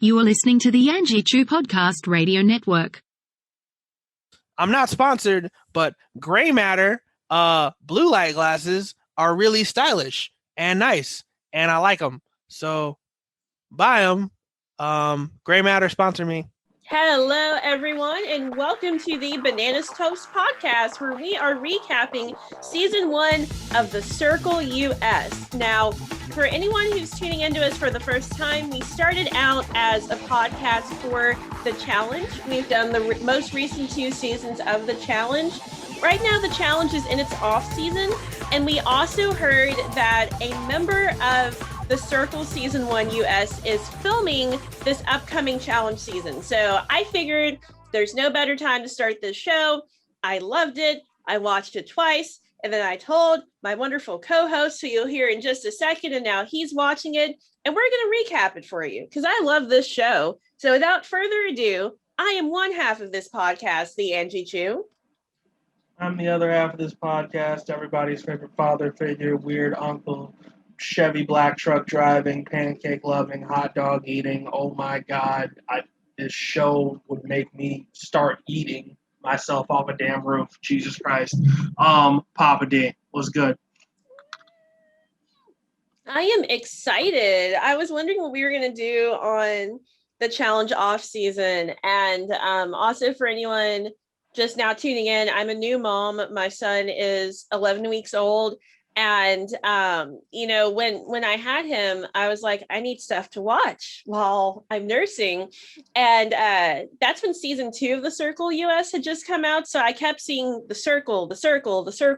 You are listening to the Angie Chu Podcast Radio Network. I'm not sponsored, but gray matter, blue light glasses are really stylish and nice, and I like them. So buy them. Gray matter, sponsor me. Hello, everyone, and welcome to the Bananas Toast podcast, where we are recapping season 1 of The Circle US. Now, for anyone who's tuning into us for the first time, we started out as a podcast for the challenge. We've done the most recent 2 seasons of the challenge. Right now, the challenge is in its off season, and we also heard that a member of The Circle Season 1 US is filming this upcoming challenge season. So I figured there's no better time to start this show. I loved it. I watched it twice. And then I told my wonderful co-host, who you'll hear in just a second, and now he's watching it. And we're going to recap it for you because I love this show. So without further ado, I am one half of this podcast, the Angie Chu. I'm the other half of this podcast, everybody's favorite father figure, weird uncle, Chevy black truck driving, pancake loving, hot dog eating. Oh my God, this show would make me start eating myself off a damn roof. Jesus Christ. Papa D was good. I am excited. I was wondering what we were going to do on the challenge off season. And also for anyone just now tuning in, I'm a new mom. My son is 11 weeks old. And, when I had him, I was like, I need stuff to watch while I'm nursing. And that's when season 2 of The Circle US had just come out. So I kept seeing the circle,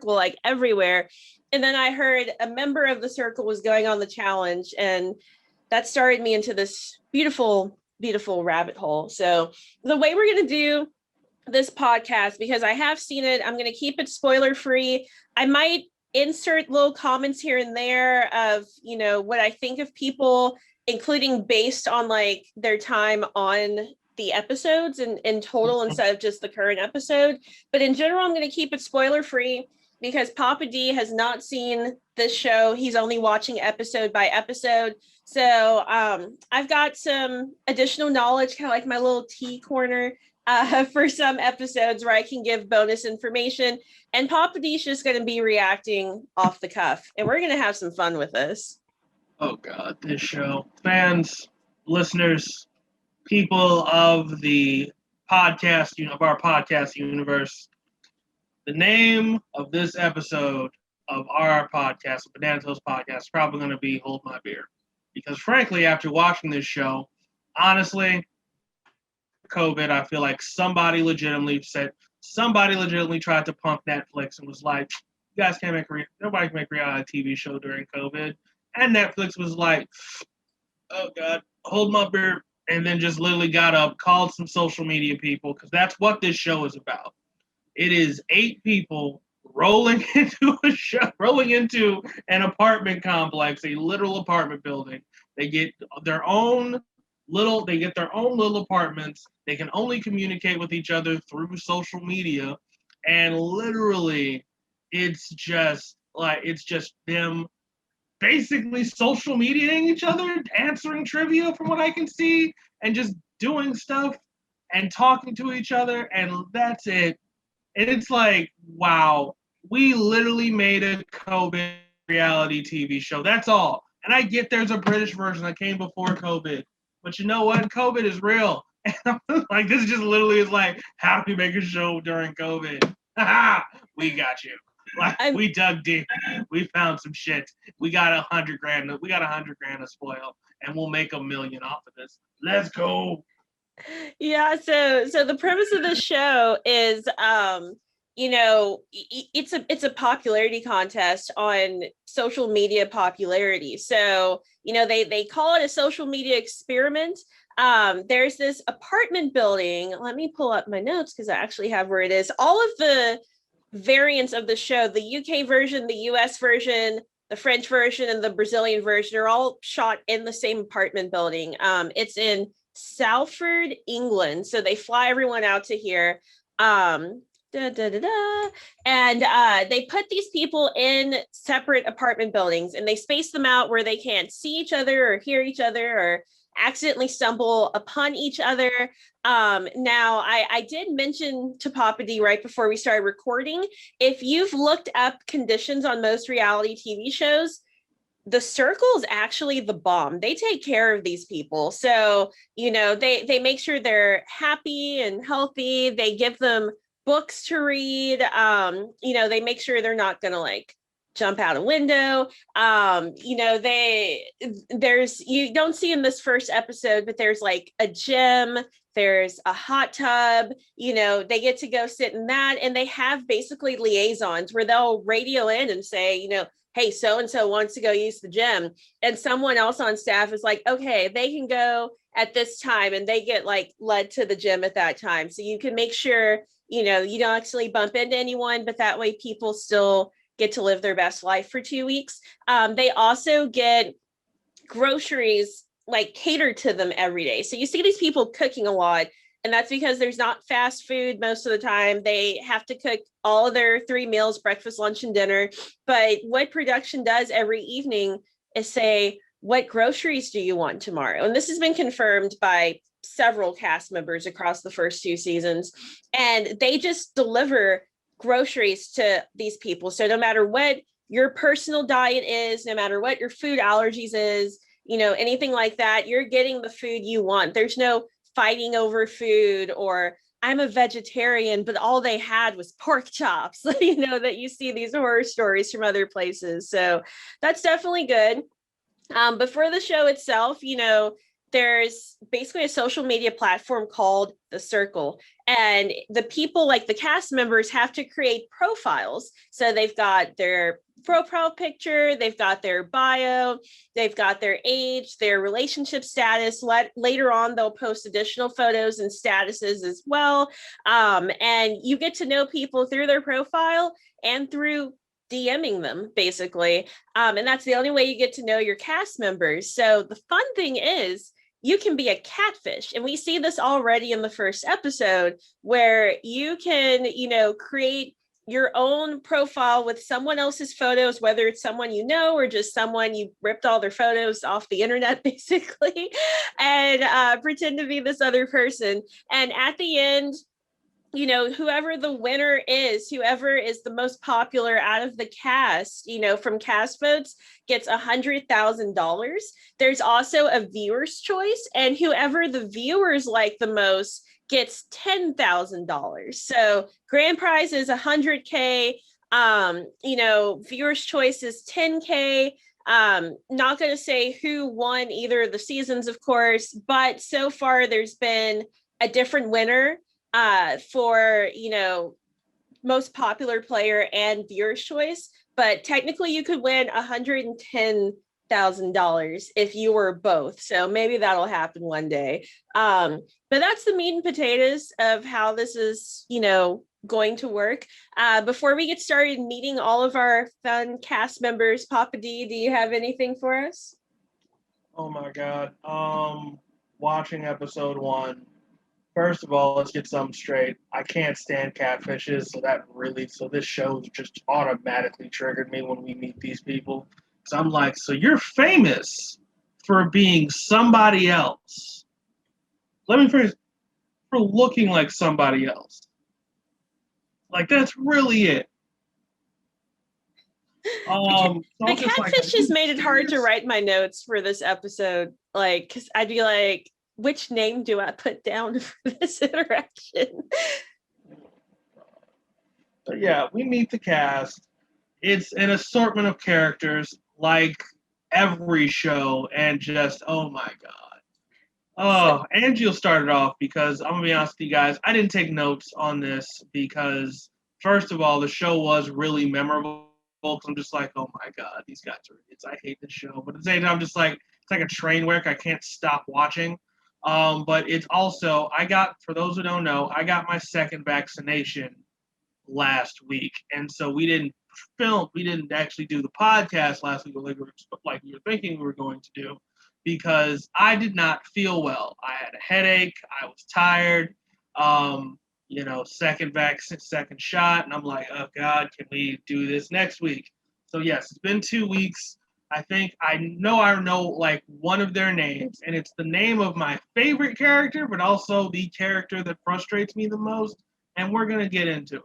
like everywhere. And then I heard a member of The Circle was going on the challenge. And that started me into this beautiful, beautiful rabbit hole. So the way we're going to do this podcast, because I have seen it, I'm going to keep it spoiler free. I might insert little comments here and there of, what I think of people, including based on like their time on the episodes and in total instead of just the current episode. But in general, I'm going to keep it spoiler free because Papa D has not seen this show. He's only watching episode by episode. So I've got some additional knowledge, kind of like my little tea corner for some episodes where I can give bonus information, and Papa D's just going to be reacting off the cuff, and we're going to have some fun with this. Oh God, this show. Fans, listeners, people of the podcast, of our podcast universe, the name of this episode of our podcast, the Banana Toast podcast, is probably going to be Hold My Beer. Because frankly, after watching this show, honestly, COVID, I feel like somebody legitimately tried to punk Netflix and was like, you guys can't nobody can make a reality TV show during COVID. And Netflix was like, oh God, hold my beer. And then just literally got up, called some social media people, because that's what this show is about. It is 8 people rolling into an apartment complex, a literal apartment building. They get their own little apartments. They can only communicate with each other through social media. And literally, it's just them basically social mediating each other, answering trivia from what I can see, and just doing stuff and talking to each other. And that's it. And it's like, wow, we literally made a COVID reality TV show. That's all. And I get there's a British version that came before COVID. But you know what? COVID is real. And I'm like, this just literally is like, how do we make a show during COVID? We got you. Like, we dug deep. We found some shit. We got $100,000. We got $100,000 to spoil, and we'll make $1 million off of this. Let's go. Yeah. So the premise of the show is, it's a popularity contest on social media popularity. So, they call it a social media experiment. There's this apartment building. Let me pull up my notes because I actually have where it is. All of the variants of the show, the UK version, the US version, the French version, and the Brazilian version are all shot in the same apartment building. It's in Salford, England. So they fly everyone out to here. And they put these people in separate apartment buildings and they space them out where they can't see each other or hear each other or accidentally stumble upon each other. Now, I did mention to Papa D right before we started recording, if you've looked up conditions on most reality TV shows, the circle is actually the bomb. They take care of these people. So, they make sure they're happy and healthy. They give them books to read. They make sure they're not gonna like jump out a window. There's, you don't see in this first episode, but there's like a gym, there's a hot tub, they get to go sit in that, and they have basically liaisons where they'll radio in and say, hey, so and so wants to go use the gym, and someone else on staff is like, okay, they can go at this time, and they get like led to the gym at that time, so you can make sure you don't actually bump into anyone, but that way people still get to live their best life for 2 weeks. They also get groceries like catered to them every day. So you see these people cooking a lot, and that's because there's not fast food most of the time. They have to cook all of their 3 meals, breakfast, lunch, and dinner. But what production does every evening is say, what groceries do you want tomorrow? And this has been confirmed by several cast members across the first 2 seasons. And they just deliver groceries to these people. So no matter what your personal diet is, no matter what your food allergies is, anything like that, you're getting the food you want. There's no fighting over food, or I'm a vegetarian, but all they had was pork chops, that you see these horror stories from other places. So that's definitely good. But for the show itself, there's basically a social media platform called The Circle. And the people, like the cast members, have to create profiles. So they've got their profile picture, they've got their bio, they've got their age, their relationship status. Later on, they'll post additional photos and statuses as well. And you get to know people through their profile and through DMing them, basically. And that's the only way you get to know your cast members. So the fun thing is, you can be a catfish. And we see this already in the first episode, where you can, create your own profile with someone else's photos, whether it's someone you know or just someone you ripped all their photos off the internet, basically, and pretend to be this other person. And at the end, whoever the winner is, whoever is the most popular out of the cast, from cast votes, gets $100,000. There's also a viewer's choice, and whoever the viewers like the most gets $10,000. So grand prize is $100K. Viewer's choice is $10K. Not going to say who won either of the seasons, of course, but so far there's been a different winner for most popular player and viewer's choice, but technically you could win $110,000 if you were both. So maybe that'll happen one day. But that's the meat and potatoes of how this is, going to work. Before we get started meeting all of our fun cast members, Papa D, do you have anything for us? Oh my God. Watching episode 1. First of all, let's get something straight. I can't stand catfishes, so this show just automatically triggered me when we meet these people. So I'm like, so you're famous for being somebody else. Let me phrase, for looking like somebody else. Like, that's really it. The catfish has made it hard to write my notes for this episode. Like, because I'd be like, which name do I put down for this interaction? But yeah, we meet the cast. It's an assortment of characters, like every show, and just, oh my God. Oh, Angie started off because I'm going to be honest with you guys, I didn't take notes on this because, first of all, the show was really memorable. I'm just like, oh my God, these guys are idiots. I hate this show. But at the same time, I'm just like, it's like a train wreck. I can't stop watching. But it's also, for those who don't know, I got my second vaccination last week. And so we didn't actually do the podcast last week like we were thinking we were going to do, because I did not feel well. I had a headache. I was tired. Second shot. And I'm like, oh God, can we do this next week? So yes, it's been 2 weeks. I think I know like one of their names, and it's the name of my favorite character, but also the character that frustrates me the most. And we're gonna get into it.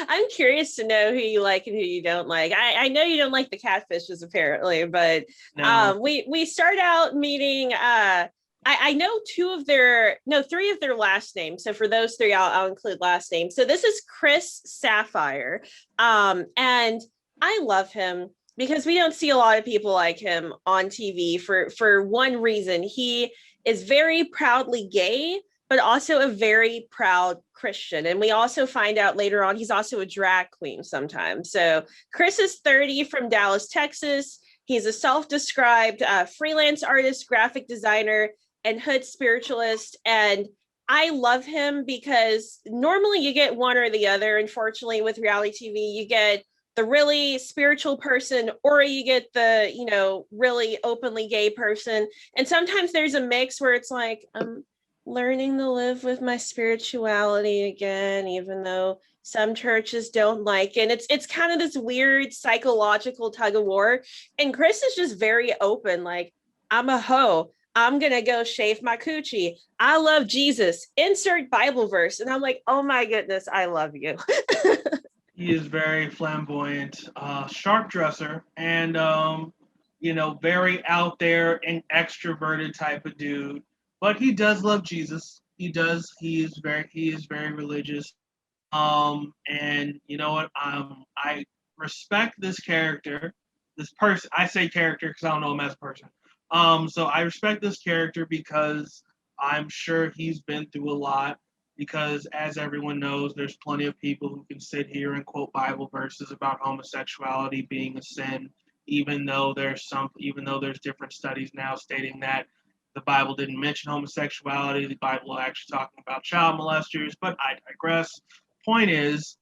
I'm curious to know who you like and who you don't like. I know you don't like the catfishes apparently, but No. we start out meeting I know three of their last names. So for those three, I'll include last names. So this is Chris Sapphire. And I love him because we don't see a lot of people like him on TV for one reason. He is very proudly gay, but also a very proud Christian. And we also find out later on, he's also a drag queen sometimes. So Chris is 30 from Dallas, Texas. He's a self-described freelance artist, graphic designer, and hood spiritualist. And I love him because normally you get one or the other. Unfortunately, with reality TV, you get the really spiritual person or you get the, really openly gay person. And sometimes there's a mix where it's like, learning to live with my spirituality again, even though some churches don't like it. It's kind of this weird psychological tug of war. And Chris is just very open, like, I'm a hoe. I'm gonna go shave my coochie. I love Jesus. Insert Bible verse. And I'm like, oh my goodness, I love you. He is very flamboyant, sharp dresser, and very out there and extroverted type of dude. But he does love Jesus. He does. He is very religious. And you know what? I respect this character, this person. I say character because I don't know him as a person. So I respect this character because I'm sure he's been through a lot. Because as everyone knows, there's plenty of people who can sit here and quote Bible verses about homosexuality being a sin, even though there's different studies now stating that the Bible didn't mention homosexuality. The Bible actually talking about child molesters, but I digress. Point is,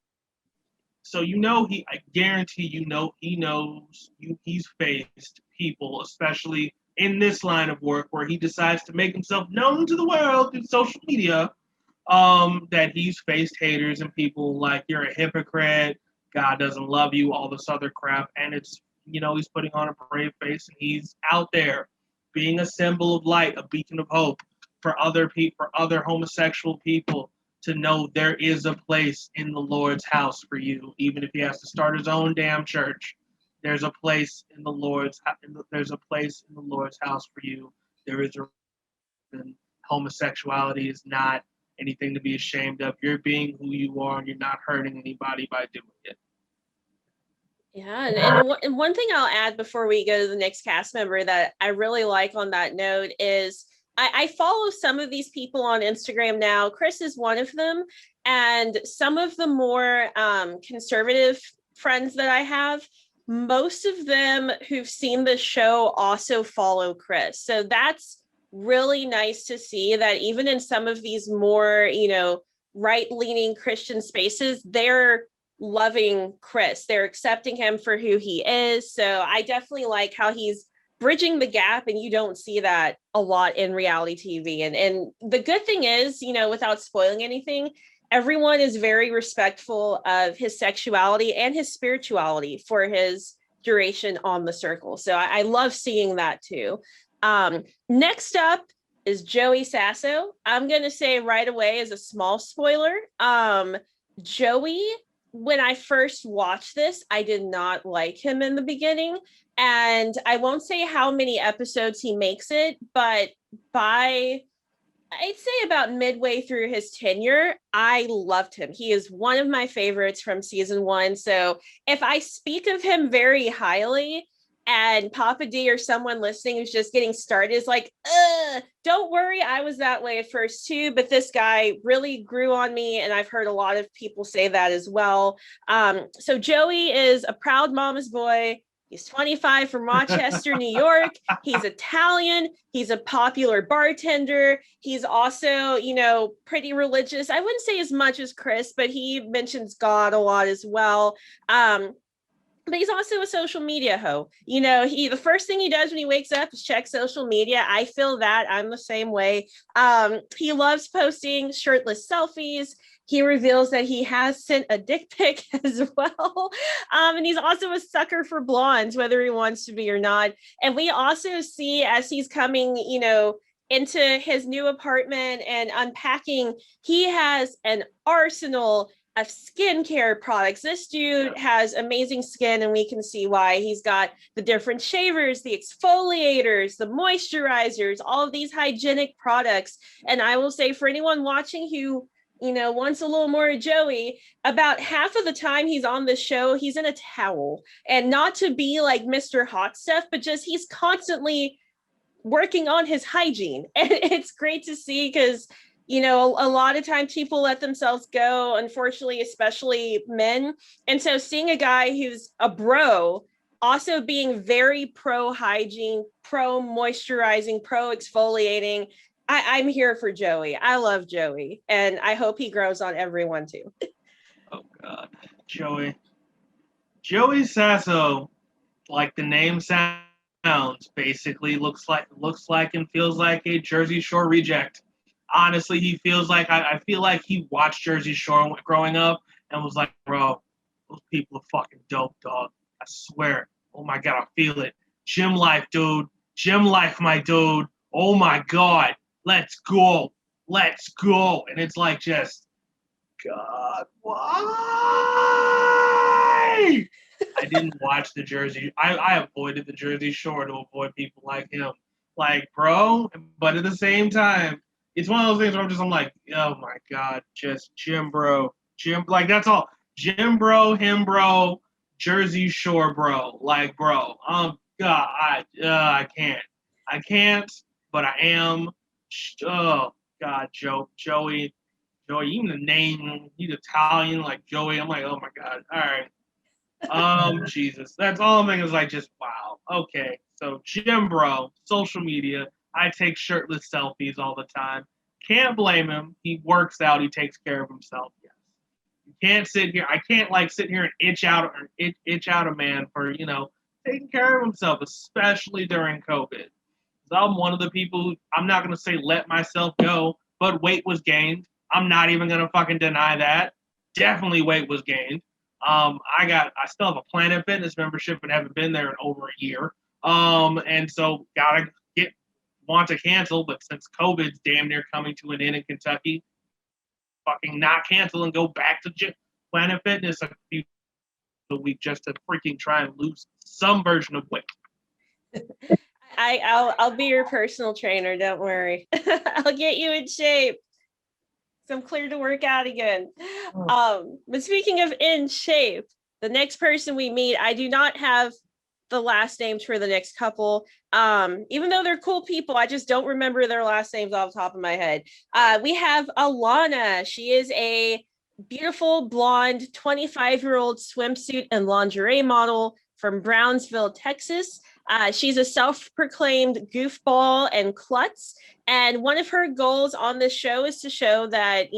so I guarantee he knows he's faced people, especially in this line of work where he decides to make himself known to the world through social media, that he's faced haters and people like, you're a hypocrite, God doesn't love you, all this other crap. And it's, he's putting on a brave face and he's out there being a symbol of light, a beacon of hope for other people, for other homosexual people to know there is a place in the Lord's house for you, even if he has to start his own damn church. There's a place in the Lord's house for you. There is homosexuality is not anything to be ashamed of. You're being who you are, and you're not hurting anybody by doing it. Yeah, and one thing I'll add before we go to the next cast member that I really like on that note is I follow some of these people on Instagram now. Chris is one of them, and some of the more conservative friends that I have, most of them who've seen the show also follow Chris. So that's really nice to see that even in some of these more, right-leaning Christian spaces, they're loving Chris. They're accepting him for who he is. So I definitely like how he's bridging the gap, and you don't see that a lot in reality TV. And the good thing is, without spoiling anything, everyone is very respectful of his sexuality and his spirituality for his duration on the circle. So I love seeing that too. Next up is Joey Sasso. I'm going to say right away as a small spoiler, Joey, when I first watched this, I did not like him in the beginning. And I won't say how many episodes he makes it, but I'd say about midway through his tenure, I loved him. He is one of my favorites from season 1. So if I speak of him very highly and Papa D or someone listening who's just getting started is like, don't worry, I was that way at first too, but this guy really grew on me, and I've heard a lot of people say that as well. So Joey is a proud mama's boy. He's 25 from Rochester, New York. He's Italian. He's a popular bartender. He's also, pretty religious. I wouldn't say as much as Chris, but he mentions God a lot as well. but he's also a social media hoe. You know, the first thing he does when he wakes up is check social media. I feel that. I'm the same way. He loves posting shirtless selfies. He reveals that he has sent a dick pic as well. And he's also a sucker for blondes, whether he wants to be or not. And we also see as he's coming, you know, into his new apartment and unpacking, he has an arsenal of skincare products. This dude has amazing skin, and we can see why. He's got the different shavers, the exfoliators, the moisturizers, all of these hygienic products. And I will say, for anyone watching who, you know, wants a little more of Joey, about half of the time he's on the show, he's in a towel. And not to be like Mr. Hot Stuff, but just he's constantly working on his hygiene. And it's great to see because, you know, a lot of times people let themselves go, unfortunately, especially men. And so seeing a guy who's a bro also being very pro hygiene, pro moisturizing, pro exfoliating, I'm here for Joey. I love Joey, and I hope he grows on everyone too. Oh God, Joey Sasso, like the name sounds, basically looks like and feels like a Jersey Shore reject. Honestly, he feels like I feel like he watched Jersey Shore growing up and was like, bro, those people are fucking dope, dog. I swear. Oh my God, I feel it. Gym life, dude. Gym life, my dude. Oh my God. Let's go. Let's go. And it's like just, God, why? I didn't watch the Jersey. I avoided the Jersey Shore to avoid people like him. Like, bro, but at the same time, it's one of those things where I'm like, oh my God, just Jim bro. Like that's all. Jim bro, him bro, Jersey Shore bro. Like, bro, God, I can't, but I am. Oh God, Joey, even the name, he's Italian, like Joey. I'm like, oh my God, all right. Jesus, that's all I'm thinking is like, just wow. Okay, so Jim bro, social media. I take shirtless selfies all the time. Can't blame him. He works out. He takes care of himself. Yes. You can't sit here. I can't like sit here and itch out a man for taking care of himself, especially during COVID. So I'm one of the people who, I'm not gonna say let myself go, but weight was gained. I'm not even gonna fucking deny that. Definitely weight was gained. I still have a Planet Fitness membership and haven't been there in over a year. And so want to cancel, but since COVID's damn near coming to an end in Kentucky, fucking not cancel and go back to Planet Fitness a week just to freaking try and lose some version of weight. I'll be your personal trainer. Don't worry. I'll get you in shape. So I'm clear to work out again. But speaking of in shape, the next person we meet, I do not have the last names for the next couple. Even though they're cool people, I just don't remember their last names off the top of my head. We have Alana. She is a beautiful blonde 25-year-old swimsuit and lingerie model from Brownsville, Texas. She's a self-proclaimed goofball and klutz. And one of her goals on this show is to show that,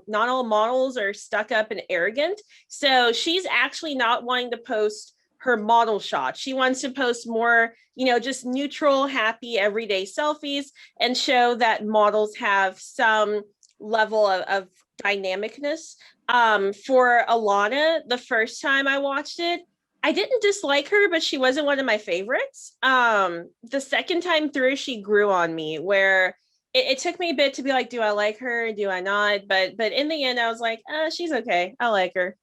not all models are stuck up and arrogant. So she's actually not wanting to post her model shot. She wants to post more, just neutral, happy, everyday selfies and show that models have some level of dynamicness. For Alana, the first time I watched it, I didn't dislike her, but she wasn't one of my favorites. The second time through, she grew on me, where it took me a bit to be like, do I like her? Do I not? But in the end, I was like, she's okay. I like her.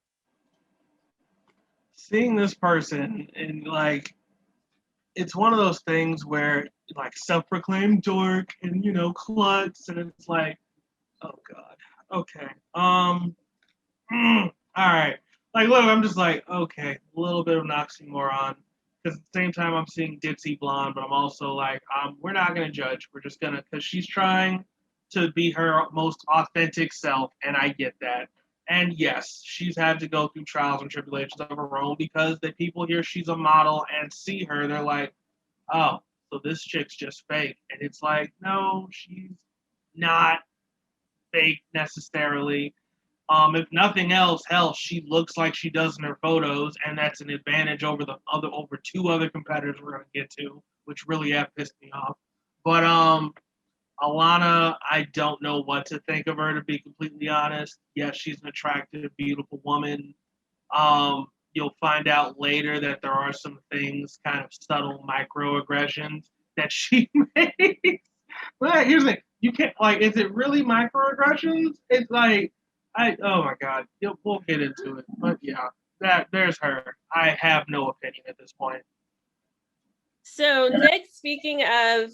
Seeing this person and like, it's one of those things where like self-proclaimed dork and klutz, and it's like, oh God, okay, all right. Like, look, I'm just like, okay, a little bit of an oxymoron. Because at the same time, I'm seeing ditzy blonde, but I'm also like, we're not going to judge. We're just going to, because she's trying to be her most authentic self, and I get that. And yes, she's had to go through trials and tribulations of her own because the people hear she's a model and see her, they're like, oh, so this chick's just fake. And it's like, no, she's not fake necessarily. If nothing else, hell, she looks like she does in her photos, and that's an advantage over over two other competitors we're gonna get to, which really have pissed me off. But Alana, I don't know what to think of her, to be completely honest. Yes, she's an attractive, beautiful woman. You'll find out later that there are some things, kind of subtle microaggressions that she makes. But here's the thing: you can't like. Is it really microaggressions? It's like, oh my god, we'll get into it. But yeah, there's her. I have no opinion at this point. So next, speaking of,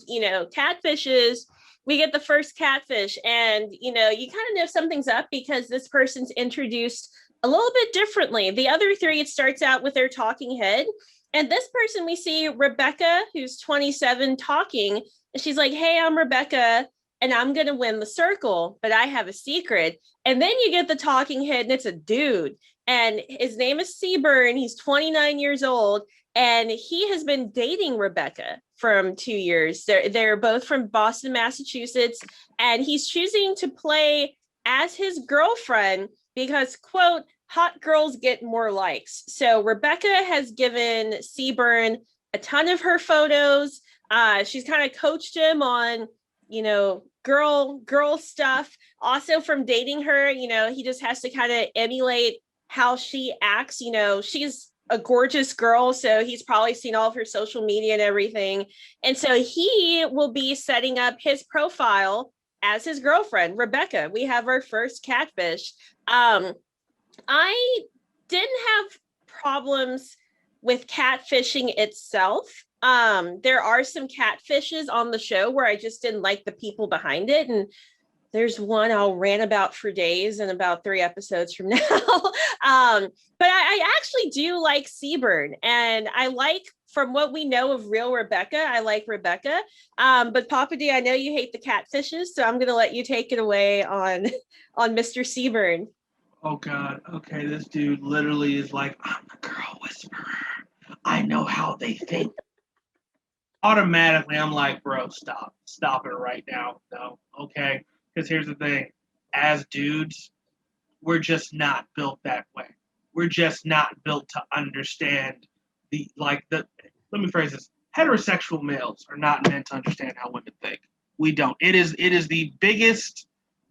catfishes, we get the first catfish, and you kind of know something's up because this person's introduced a little bit differently. The other three, it starts out with their talking head, and this person we see Rebecca, who's 27, talking, and she's like, "Hey, I'm Rebecca, and I'm gonna win the circle, but I have a secret." And then you get the talking head, and it's a dude, and his name is Seaburn. He's 29 years old. And he has been dating Rebecca from 2 years. They're both from Boston, Massachusetts. And he's choosing to play as his girlfriend because, quote, hot girls get more likes. So Rebecca has given Seaburn a ton of her photos. She's kind of coached him on, girl stuff. Also from dating her, he just has to kind of emulate how she acts. She's a gorgeous girl, so he's probably seen all of her social media and everything. And so he will be setting up his profile as his girlfriend, Rebecca. We have our first catfish. I didn't have problems with catfishing itself. There are some catfishes on the show where I just didn't like the people behind it. And there's one I'll rant about for days and about 3 episodes from now. But I actually do like Seaburn, and I like, from what we know of real Rebecca, I like Rebecca. But Papa D, I know you hate the catfishes, so I'm going to let you take it away on Mr. Seaburn. Oh God. Okay, this dude literally is like, I'm the girl whisperer. I know how they think. Automatically, I'm like, bro, stop it right now. No, okay. Because here's the thing: as dudes, we're just not built that way. We're just not built to understand let me phrase this: heterosexual males are not meant to understand how women think. We don't. It is the biggest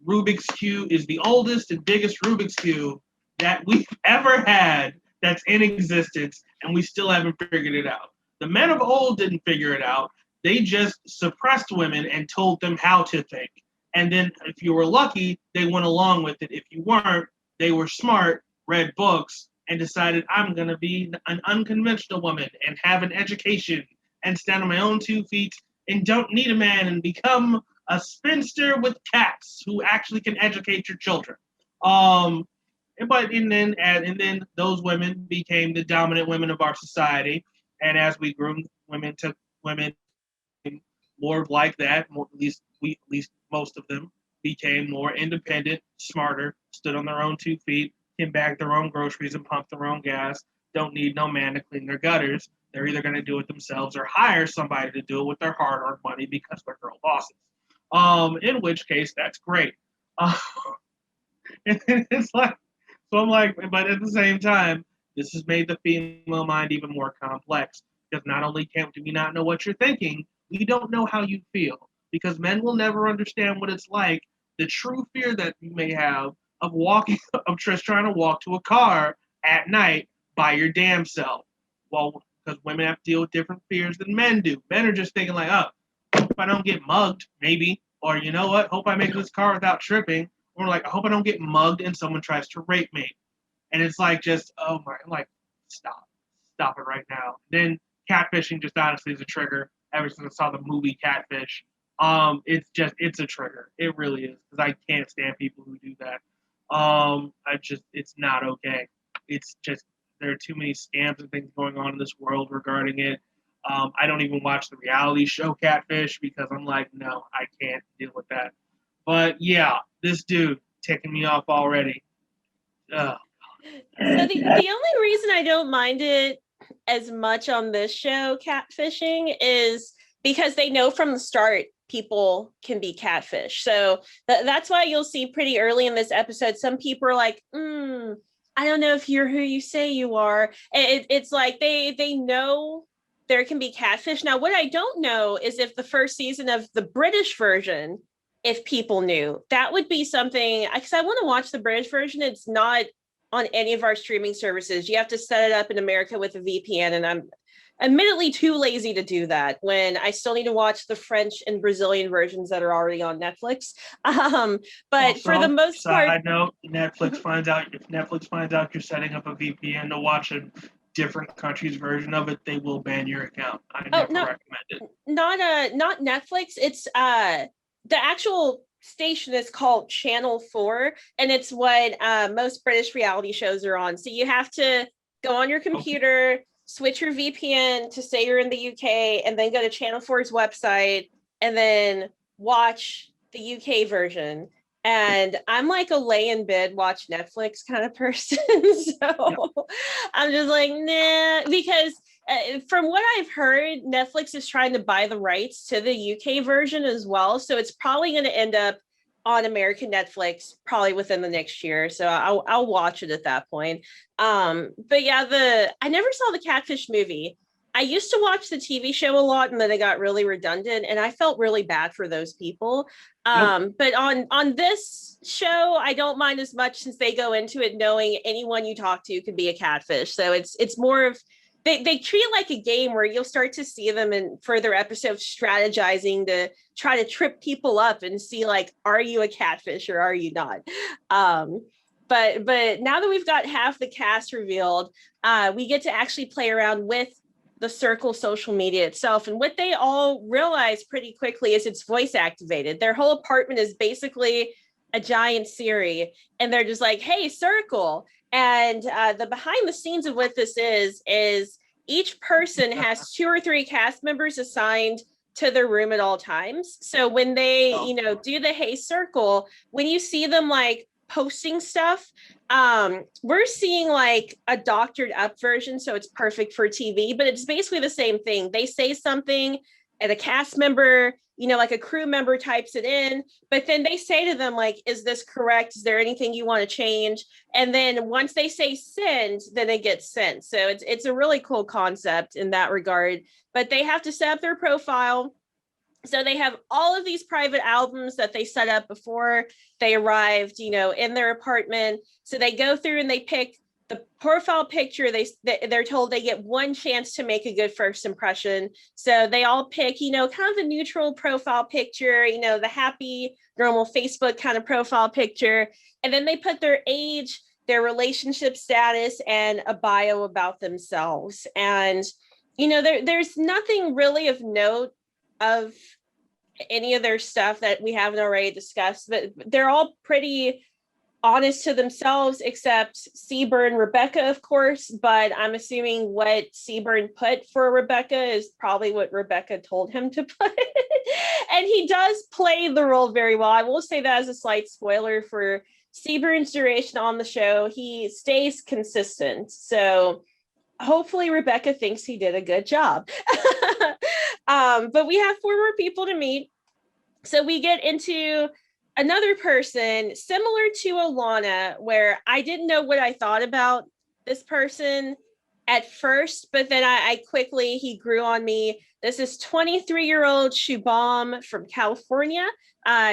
Rubik's Cube, is the oldest and biggest Rubik's Cube that we've ever had that's in existence, and we still haven't figured it out. The men of old didn't figure it out. They just suppressed women and told them how to think. And then if you were lucky, they went along with it. If you weren't, they were smart, read books, and decided, I'm going to be an unconventional woman and have an education and stand on my own 2 feet and don't need a man and become a spinster with cats who actually can educate your children. And then those women became the dominant women of our society. And as we grew, women took women more like that. At least most of them became more independent, smarter, stood on their own 2 feet, can bag their own groceries and pump their own gas. Don't need no man to clean their gutters. They're either going to do it themselves or hire somebody to do it with their hard-earned money because they're girl bosses. In which case, that's great. It's like, so I'm like, but at the same time, this has made the female mind even more complex because not only do we not know what you're thinking, we don't know how you feel, because men will never understand what it's like, the true fear that you may have of just trying to walk to a car at night by your damn self. Well, because women have to deal with different fears than men do. Men are just thinking like, oh, hope I don't get mugged, maybe. Or you know what? Hope I make this car without tripping. Or like, I hope I don't get mugged and someone tries to rape me. And it's like, just, oh my, I'm like, stop it right now. Then catfishing just honestly is a trigger. Ever since I saw the movie Catfish, it's a trigger. It really is, because I can't stand people who do that. It's not okay. It's just, there are too many scams and things going on in this world regarding it. I don't even watch the reality show Catfish because I'm like, no, I can't deal with that. But yeah, this dude ticking me off already. So the only reason I don't mind it as much on this show, catfishing, is because they know from the start people can be catfish. So that's why you'll see pretty early in this episode, some people are like, I don't know if you're who you say you are. It's like they know there can be catfish. Now, what I don't know is if the first season of the British version, if people knew, that would be something, because I want to watch the British version. It's not on any of our streaming services. You have to set it up in America with a VPN, and I'm admittedly too lazy to do that when I still need to watch the French and Brazilian versions that are already on Netflix. But Also, for the most part, side note, if Netflix finds out you're setting up a VPN to watch a different country's version of it, they will ban your account. I never recommend it. Not Netflix. It's the actual station is called Channel 4, and it's what most British reality shows are on. So you have to go on your computer, switch your VPN to say you're in the UK, and then go to Channel 4's website and then watch the UK version. And I'm like a lay in bed, watch Netflix kind of person. So I'm just like, nah, because from what I've heard, Netflix is trying to buy the rights to the UK version as well. So it's probably going to end up on American Netflix probably within the next year. So I'll watch it at that point. But yeah, I never saw the Catfish movie. I used to watch the TV show a lot, and then it got really redundant, and I felt really bad for those people. But on this show, I don't mind as much, since they go into it knowing anyone you talk to could be a catfish. So it's more of, they treat it like a game where you'll start to see them in further episodes strategizing to try to trip people up and see, like, are you a catfish or are you not? But now that we've got half the cast revealed, we get to actually play around with the Circle social media itself. And what they all realize pretty quickly is it's voice activated. Their whole apartment is basically a giant Siri, and they're just like, hey, Circle. And the behind the scenes of what this is each person has 2 or 3 cast members assigned to their room at all times. So when they, do the Hey Circle, when you see them like posting stuff, we're seeing like a doctored up version, so it's perfect for TV, but it's basically the same thing. They say something and a cast member, like a crew member, types it in, but then they say to them, like, is this correct? Is there anything you want to change? And then once they say send, then it gets sent. So it's a really cool concept in that regard, but they have to set up their profile. So they have all of these private albums that they set up before they arrived, in their apartment. So they go through and they pick the profile picture. They're told they get one chance to make a good first impression. So they all pick, kind of a neutral profile picture, the happy, normal Facebook kind of profile picture. And then they put their age, their relationship status, and a bio about themselves. And, there's nothing really of note of any of their stuff that we haven't already discussed, but they're all pretty honest to themselves, except Seaburn, Rebecca, of course. But I'm assuming what Seaburn put for Rebecca is probably what Rebecca told him to put. And he does play the role very well. I will say that as a slight spoiler for Seaburn's duration on the show. He stays consistent. So hopefully Rebecca thinks he did a good job. But we have 4 more people to meet. So we get into another person similar to Alana, where I didn't know what I thought about this person at first, but then he grew on me. This is 23-year-old Shubham from California.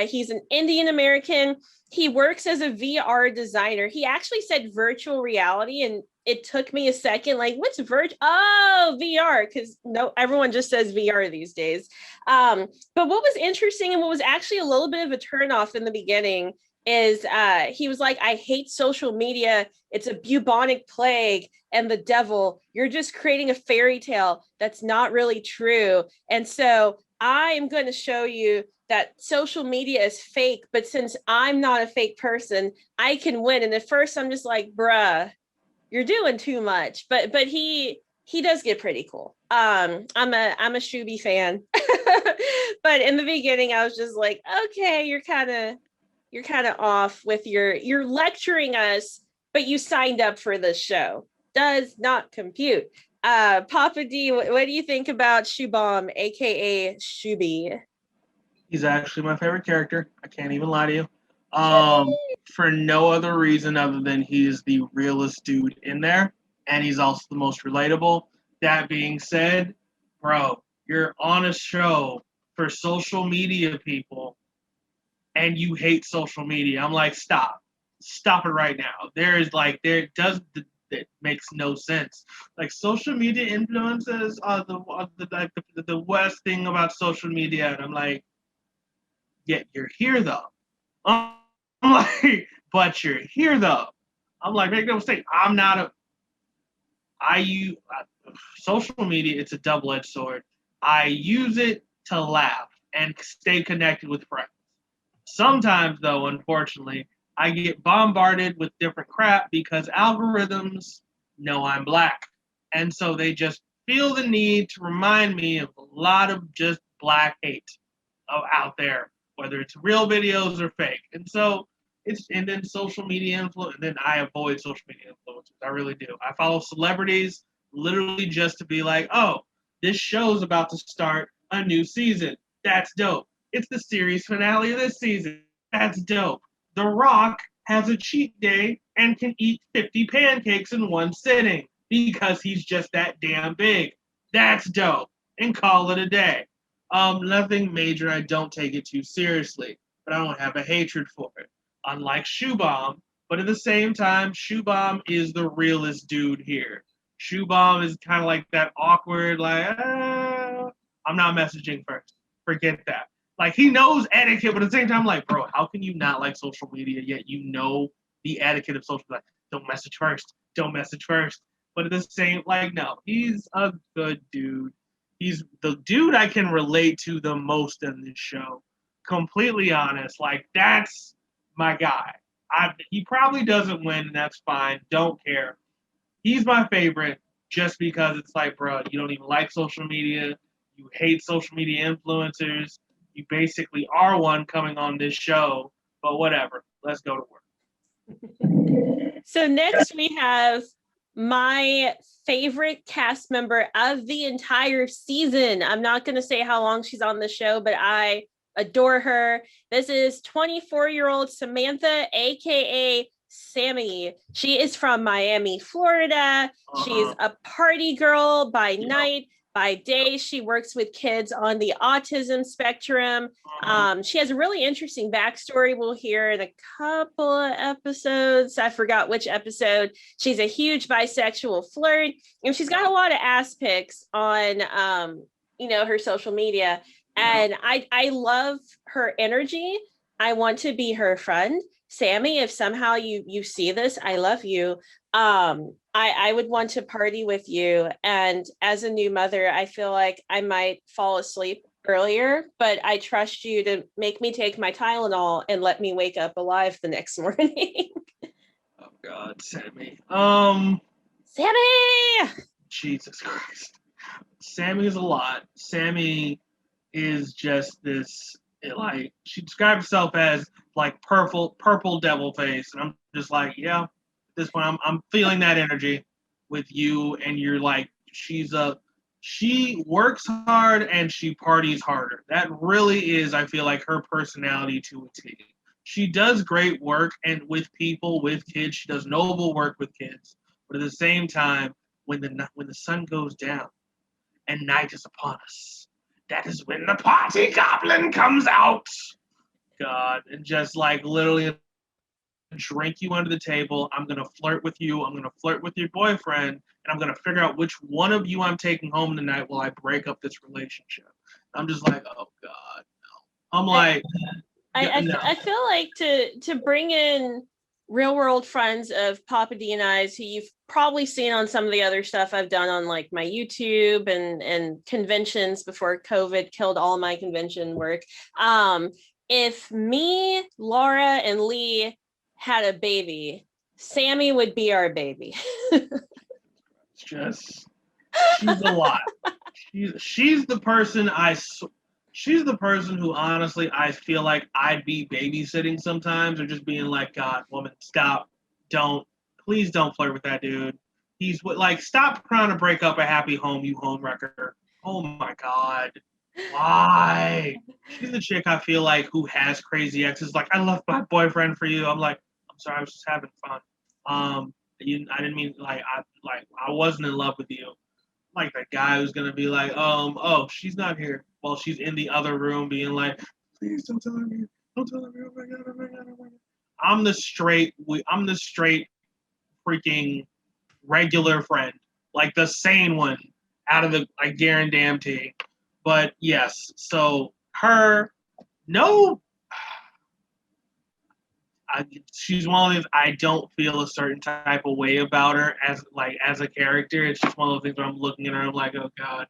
He's an Indian American. He works as a VR designer. He actually said virtual reality, and it took me a second, like, what's virtual? Oh, VR, because everyone just says VR these days. But what was interesting and what was actually a little bit of a turnoff in the beginning is he was like, I hate social media. It's a bubonic plague and the devil. You're just creating a fairy tale that's not really true. And so I am going to show you that social media is fake, but since I'm not a fake person, I can win. And at first I'm just like, bruh, you're doing too much. But he does get pretty cool. I'm a Shuby fan. But in the beginning I was just like, okay, you're kind of off with you're lecturing us, but you signed up for this show. Does not compute. Papa D, what do you think about Shubham, aka Shuby? He's actually my favorite character. I can't even lie to you. For no other reason other than he is the realest dude in there, and he's also the most relatable. That being said, bro, you're on a show for social media people, and you hate social media. I'm like, stop it right now. It makes no sense. Like social media influences are the worst thing about social media, and I'm like, yet you're here though. I'm like, but you're here though. I'm like, make no mistake, I'm not a. I use social media. It's a double-edged sword. I use it to laugh and stay connected with friends. Sometimes, though, unfortunately, I get bombarded with different crap because algorithms know I'm black, and so they just feel the need to remind me of a lot of just black hate out there, whether it's real videos or fake. And so and then social media influence. And then I avoid social media influencers. I really do. I follow celebrities literally just to be like, oh, this show's about to start a new season. That's dope. It's the series finale of this season. That's dope. The Rock has a cheat day and can eat 50 pancakes in one sitting because he's just that damn big. That's dope. And call it a day. Nothing major. I don't take it too seriously, but I don't have a hatred for it. Unlike Shubham, but at the same time, Shubham is the realest dude here. Shubham is kind of like that awkward, like, I'm not messaging first. Forget that. Like, he knows etiquette, but at the same time, like, bro, how can you not like social media yet you know the etiquette of social media? Like, don't message first. Don't message first. But at the same, like, no, he's a good dude. He's the dude I can relate to the most in this show. Completely honest. Like, that's my guy. He probably doesn't win, and that's fine. Don't care. He's my favorite just because it's like, bro, you don't even like social media. You hate social media influencers. You basically are one coming on this show, but whatever. Let's go to work. So next we have my favorite cast member of the entire season. I'm not going to say how long she's on the show, but I adore her. This is 24-year-old Samantha, aka Sammie. She is from Miami, Florida. She's a party girl by night. By day, she works with kids on the autism spectrum. She has a really interesting backstory we'll hear in a couple of episodes. I forgot which episode. She's a huge bisexual flirt, and she's got a lot of ass pics on her social media. And I love her energy. I want to be her friend. Sammie, if somehow you see this, I love you. I would want to party with you. And as a new mother, I feel like I might fall asleep earlier, but I trust you to make me take my Tylenol and let me wake up alive the next morning. Oh God, Sammie. Sammie! Jesus Christ. Sammie is a lot. Sammie is just this, like, she describes herself as like purple devil face, and I'm just like, yeah, this one I'm feeling that energy with you, and you're like, she works hard and she parties harder. That really is, I feel like, her personality to a T. She does great work and with people, with kids. She does noble work with kids, but at the same time, when the sun goes down and night is upon us, that is when the party goblin comes out. God, and just like literally drink you under the table. I'm going to flirt with you. I'm going to flirt with your boyfriend, and I'm going to figure out which one of you I'm taking home tonight while I break up this relationship. I'm just like, oh God, no. I'm like, I feel like to bring in real world friends of Papa D and I's, who you've probably seen on some of the other stuff I've done on like my YouTube and conventions before COVID killed all my convention work. If me, Laura, and Lee had a baby, Sammie would be our baby. she's a lot. She's the person she's the person who honestly I feel like I'd be babysitting sometimes, or just being like, God, woman, stop. Please don't flirt with that dude. He's like, stop trying to break up a happy home, you home wrecker. Oh my God. Why? She's the chick I feel like who has crazy exes. Like, I left my boyfriend for you. I'm like, I'm sorry, I was just having fun. I didn't mean I wasn't in love with you. Like the guy who's gonna be like, oh, she's not here. While she's in the other room being like, please don't tell her here. Don't tell her here. Oh my god, oh my god, oh my god. I'm the straight freaking regular friend. Like the sane one out of the like guarantee. But yes, so her, no, she's one of those. I don't feel a certain type of way about her as a character. It's just one of those things where I'm looking at her, I'm like, oh god.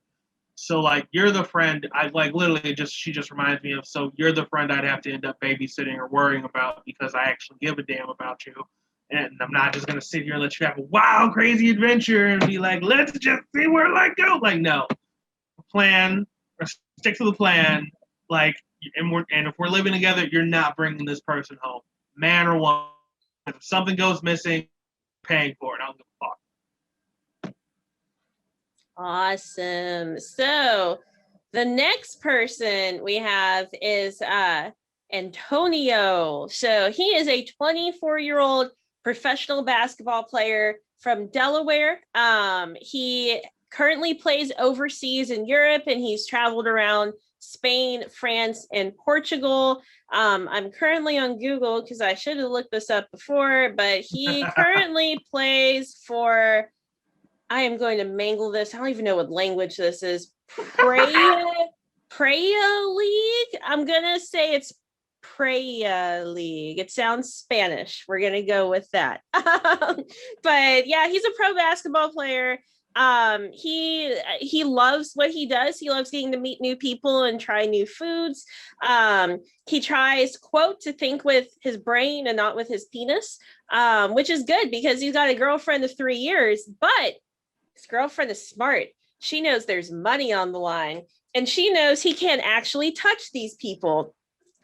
So like you're the friend I like literally she just reminds me of, so you're the friend I'd have to end up babysitting or worrying about because I actually give a damn about you. And I'm not just gonna sit here and let you have a wild, crazy adventure and be like, let's just see where life goes. Like, no. Plan or stick to the plan. Like, and if we're living together, you're not bringing this person home, man or woman. If something goes missing, paying for it. I don't give a fuck. Awesome. So the next person we have is Antonio. So he is a 24-year-old professional basketball player from Delaware. He currently plays overseas in Europe, and he's traveled around Spain, France, and Portugal. I'm currently on Google because I should have looked this up before, but he currently plays for, I am going to mangle this. I don't even know what language this is. Praia League. I'm gonna say it's Praia League. It sounds Spanish. We're gonna go with that. But yeah, he's a pro basketball player. He loves what he does. He loves getting to meet new people and try new foods. He tries, quote, to think with his brain and not with his penis, which is good because he's got a girlfriend of 3 years, but his girlfriend is smart. She knows there's money on the line, and she knows he can't actually touch these people.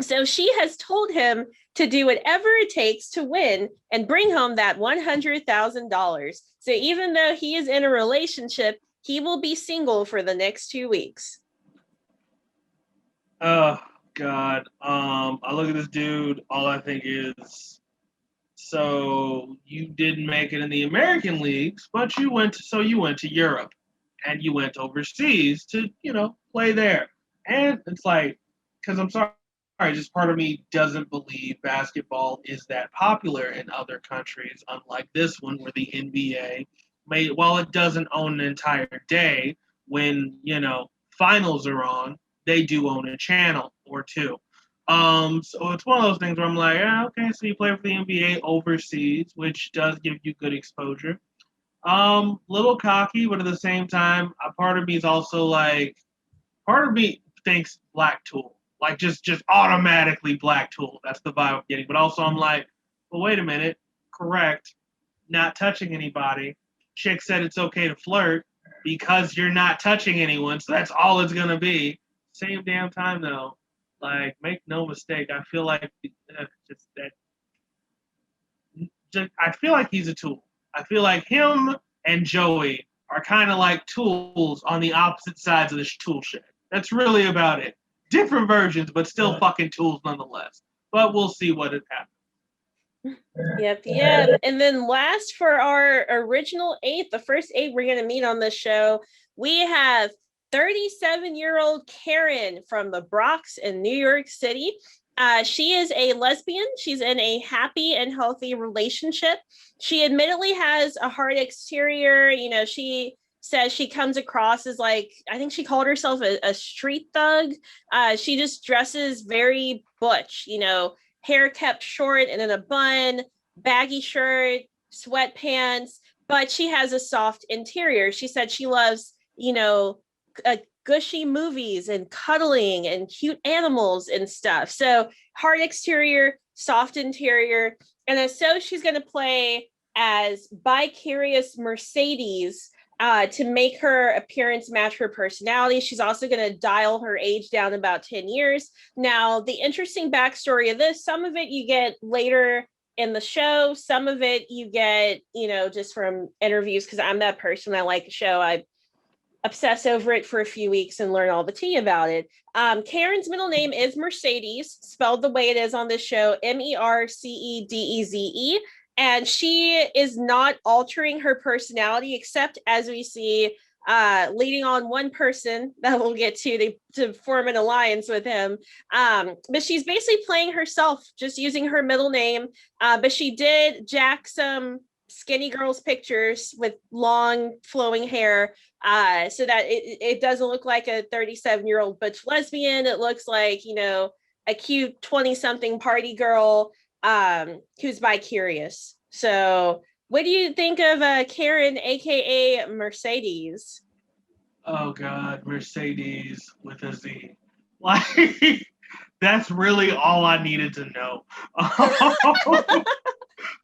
So she has told him to do whatever it takes to win and bring home that $100,000. So even though he is in a relationship, he will be single for the next 2 weeks. Oh god. I look at this dude, all I think is, so you didn't make it in the American leagues, but you went to Europe and you went overseas to, play there. And it's like, because I'm sorry, just part of me doesn't believe basketball is that popular in other countries, unlike this one where the NBA while it doesn't own an entire day, when, finals are on, they do own a channel or two. So it's one of those things where I'm like, okay, so you play for the NBA overseas, which does give you good exposure. Little cocky, but at the same time, a part of me is also like, part of me thinks Black Tool, like just automatically Black Tool. That's the vibe I'm getting. But also, I'm like, well, wait a minute, correct, not touching anybody. Chick said it's okay to flirt because you're not touching anyone, so that's all it's gonna be. Same damn time though. Like, make no mistake, I feel like I feel like he's a tool. I feel like him and Joey are kind of like tools on the opposite sides of this tool shed. That's really about it. Different versions, but still fucking tools nonetheless. But we'll see what it happens. Yep. And then last for our original 8, the first 8 we're going to meet on this show, we have 37-year-old Karyn from the Bronx in New York City. She is a lesbian. She's in a happy and healthy relationship. She admittedly has a hard exterior. She says she comes across as, like, I think she called herself a street thug. She just dresses very butch, hair kept short and in a bun, baggy shirt, sweatpants, but she has a soft interior. She said she loves, gushy movies and cuddling and cute animals and stuff. So hard exterior, soft interior. And so she's going to play as Vicarious Mercedeze to make her appearance match her personality. She's also going to dial her age down about 10 years. Now, the interesting backstory of this, some of it you get later in the show, some of it you get, just from interviews, because I'm that person. I like a show. obsess over it for a few weeks and learn all the tea about it. Karyn's middle name is Mercedeze, spelled the way it is on this show, Mercedeze. And she is not altering her personality, except as we see leading on one person that we'll get to form an alliance with him. But she's basically playing herself, just using her middle name. But she did jack some skinny girls pictures with long flowing hair so that it doesn't look like a 37-year-old butch lesbian. It looks like, a cute 20-something party girl who's bi-curious. So what do you think of Karyn, aka Mercedeze? Oh God, Mercedeze with a Z. Like, that's really all I needed to know.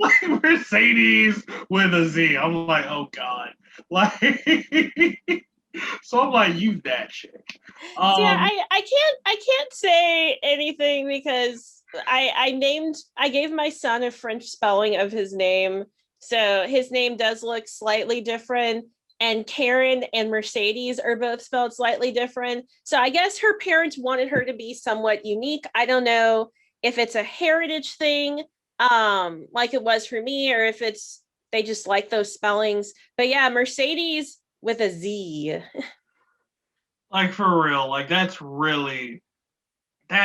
Like Mercedeze with a Z. I'm like, oh God. Like, so I'm like, you that chick. Yeah, I can't say anything because I gave my son a French spelling of his name, so his name does look slightly different. And Karyn and Mercedeze are both spelled slightly different. So I guess her parents wanted her to be somewhat unique. I don't know if it's a heritage thing, like it was for me, or if they just like those spellings. But yeah, Mercedeze with a Z. Like, for real, like, that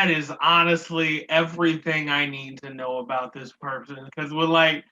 is honestly everything I need to know about this person. Because it's one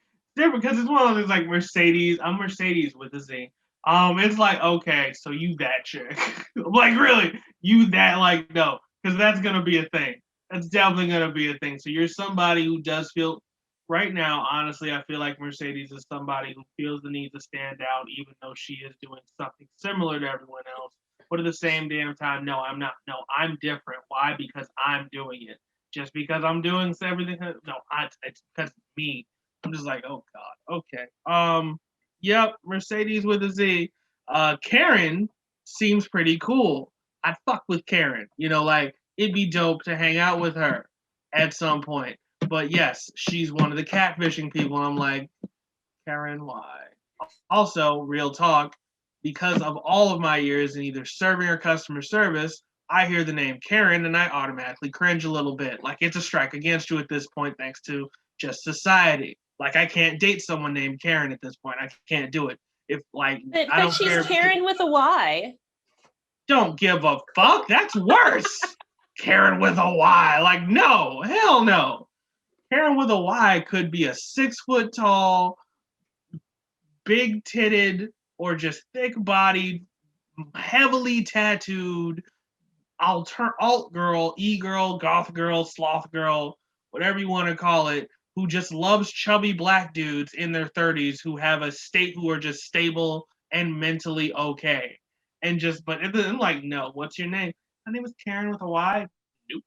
of those things like Mercedeze, I'm Mercedeze with a Z. It's like, okay, so you that chick. Like, really, you that, like, no, because that's gonna be a thing. That's definitely gonna be a thing. So you're somebody who does feel, right now, honestly, I feel like Mercedeze is somebody who feels the need to stand out, even though she is doing something similar to everyone else. But at the same damn time, no, I'm not. No, I'm different. Why? Because I'm doing it. Just because I'm doing everything. No, it's because of me. I'm just like, oh God, okay. Yep, Mercedeze with a Z. Karyn seems pretty cool. I'd fuck with Karyn. Like, it'd be dope to hang out with her at some point. But yes, she's one of the catfishing people. I'm like, Karyn, why? Also, real talk, because of all of my years in either serving or customer service, I hear the name Karyn and I automatically cringe a little bit. Like, it's a strike against you at this point, thanks to just society. Like, I can't date someone named Karyn at this point. I can't do it. If, like, But I don't she's care. Karyn with a Y. Don't give a fuck. That's worse. Karyn with a Y. Like, no, hell no. Karyn with a Y could be a 6 foot tall, big titted, or just thick bodied, heavily tattooed alt girl, e-girl, goth girl, sloth girl, whatever you want to call it, who just loves chubby black dudes in their 30s who are just stable and mentally okay. And just, but then, like, no, what's your name? My name is Karyn with a Y. Nope.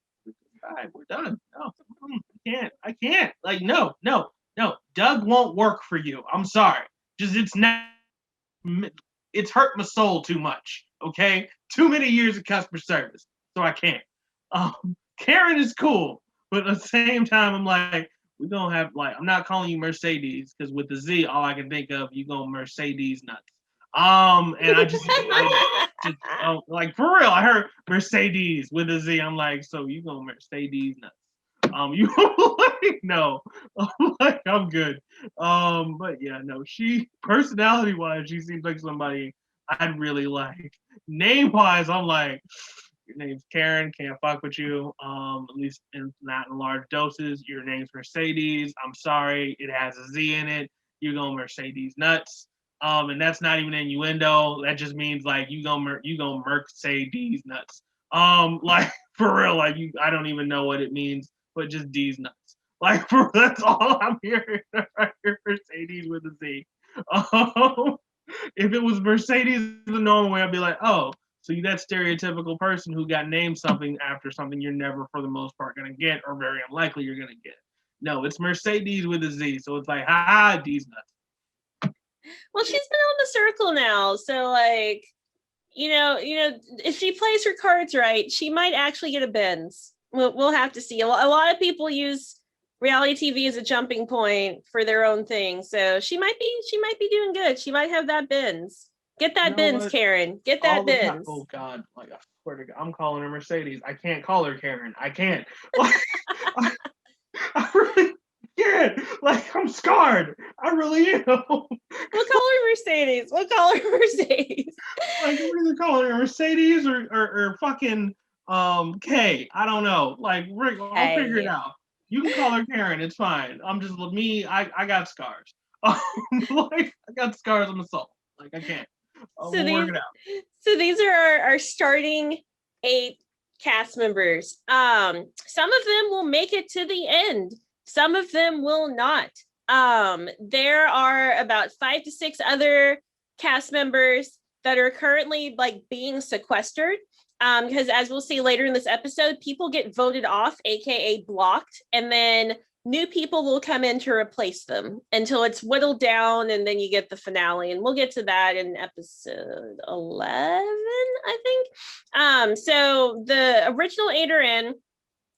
All right, we're done. No, I can't. Like, no. Doug won't work for you. I'm sorry. Just, it's hurt my soul too much. Okay, too many years of customer service, so I can't. Karyn is cool, but at the same time, I'm like, we're gonna have, like, I'm not calling you Mercedeze because with the Z, all I can think of, you gonna Mercedeze nuts. And like, for real, I heard Mercedeze with a Z. I'm like, so you gonna Mercedeze nuts? You like, no, I'm like, I'm good. But yeah, no, she, personality wise, she seems like somebody I'd really like. Name wise, I'm like, your name's Karyn, can't fuck with you. At least not in large doses. Your name's Mercedeze. I'm sorry, it has a Z in it. You're going Mercedeze nuts. And that's not even innuendo. That just means, like, you gonna Mercedeze nuts. Like, for real, like, I don't even know what it means, but just D's nuts. Like, that's all I'm hearing. I hear Mercedeze with a Z. If it was Mercedeze the normal way, I'd be like, oh, so you that stereotypical person who got named something after something you're never, for the most part, gonna get, or very unlikely you're gonna get. No, it's Mercedeze with a Z, so it's like, ha, D's nuts. Well, she's been on the circle now, so, like, if she plays her cards right, she might actually get a Benz. We'll have to see. A lot of people use reality TV as a jumping point for their own thing, so she might be doing good. She might have that Benz. Get that You know Benz, what? Karyn. Get All that the time. Benz. Oh God! Like I swear to God, I'm calling her Mercedes. I can't call her Karyn. I can't. Like, I really can't. Like I'm scarred. I really am. We'll call her Mercedes. We'll call her Mercedes. Like I'm either calling her Mercedes or fucking K. I don't know. Like Rick, I'll figure it out. You can call her Karyn. It's fine. I'm just me. I got scars. Like I got scars on the soul. Like I can't. We'll work it out. So these are our starting 8 cast members. Some of them will make it to the end. Some of them will not. There are about 5 to 6 other cast members that are currently like being sequestered. Because as we'll see later in this episode, people get voted off, aka blocked, and then new people will come in to replace them until it's whittled down, and then you get the finale. And we'll get to that in episode 11, I think. So the original 8 are in.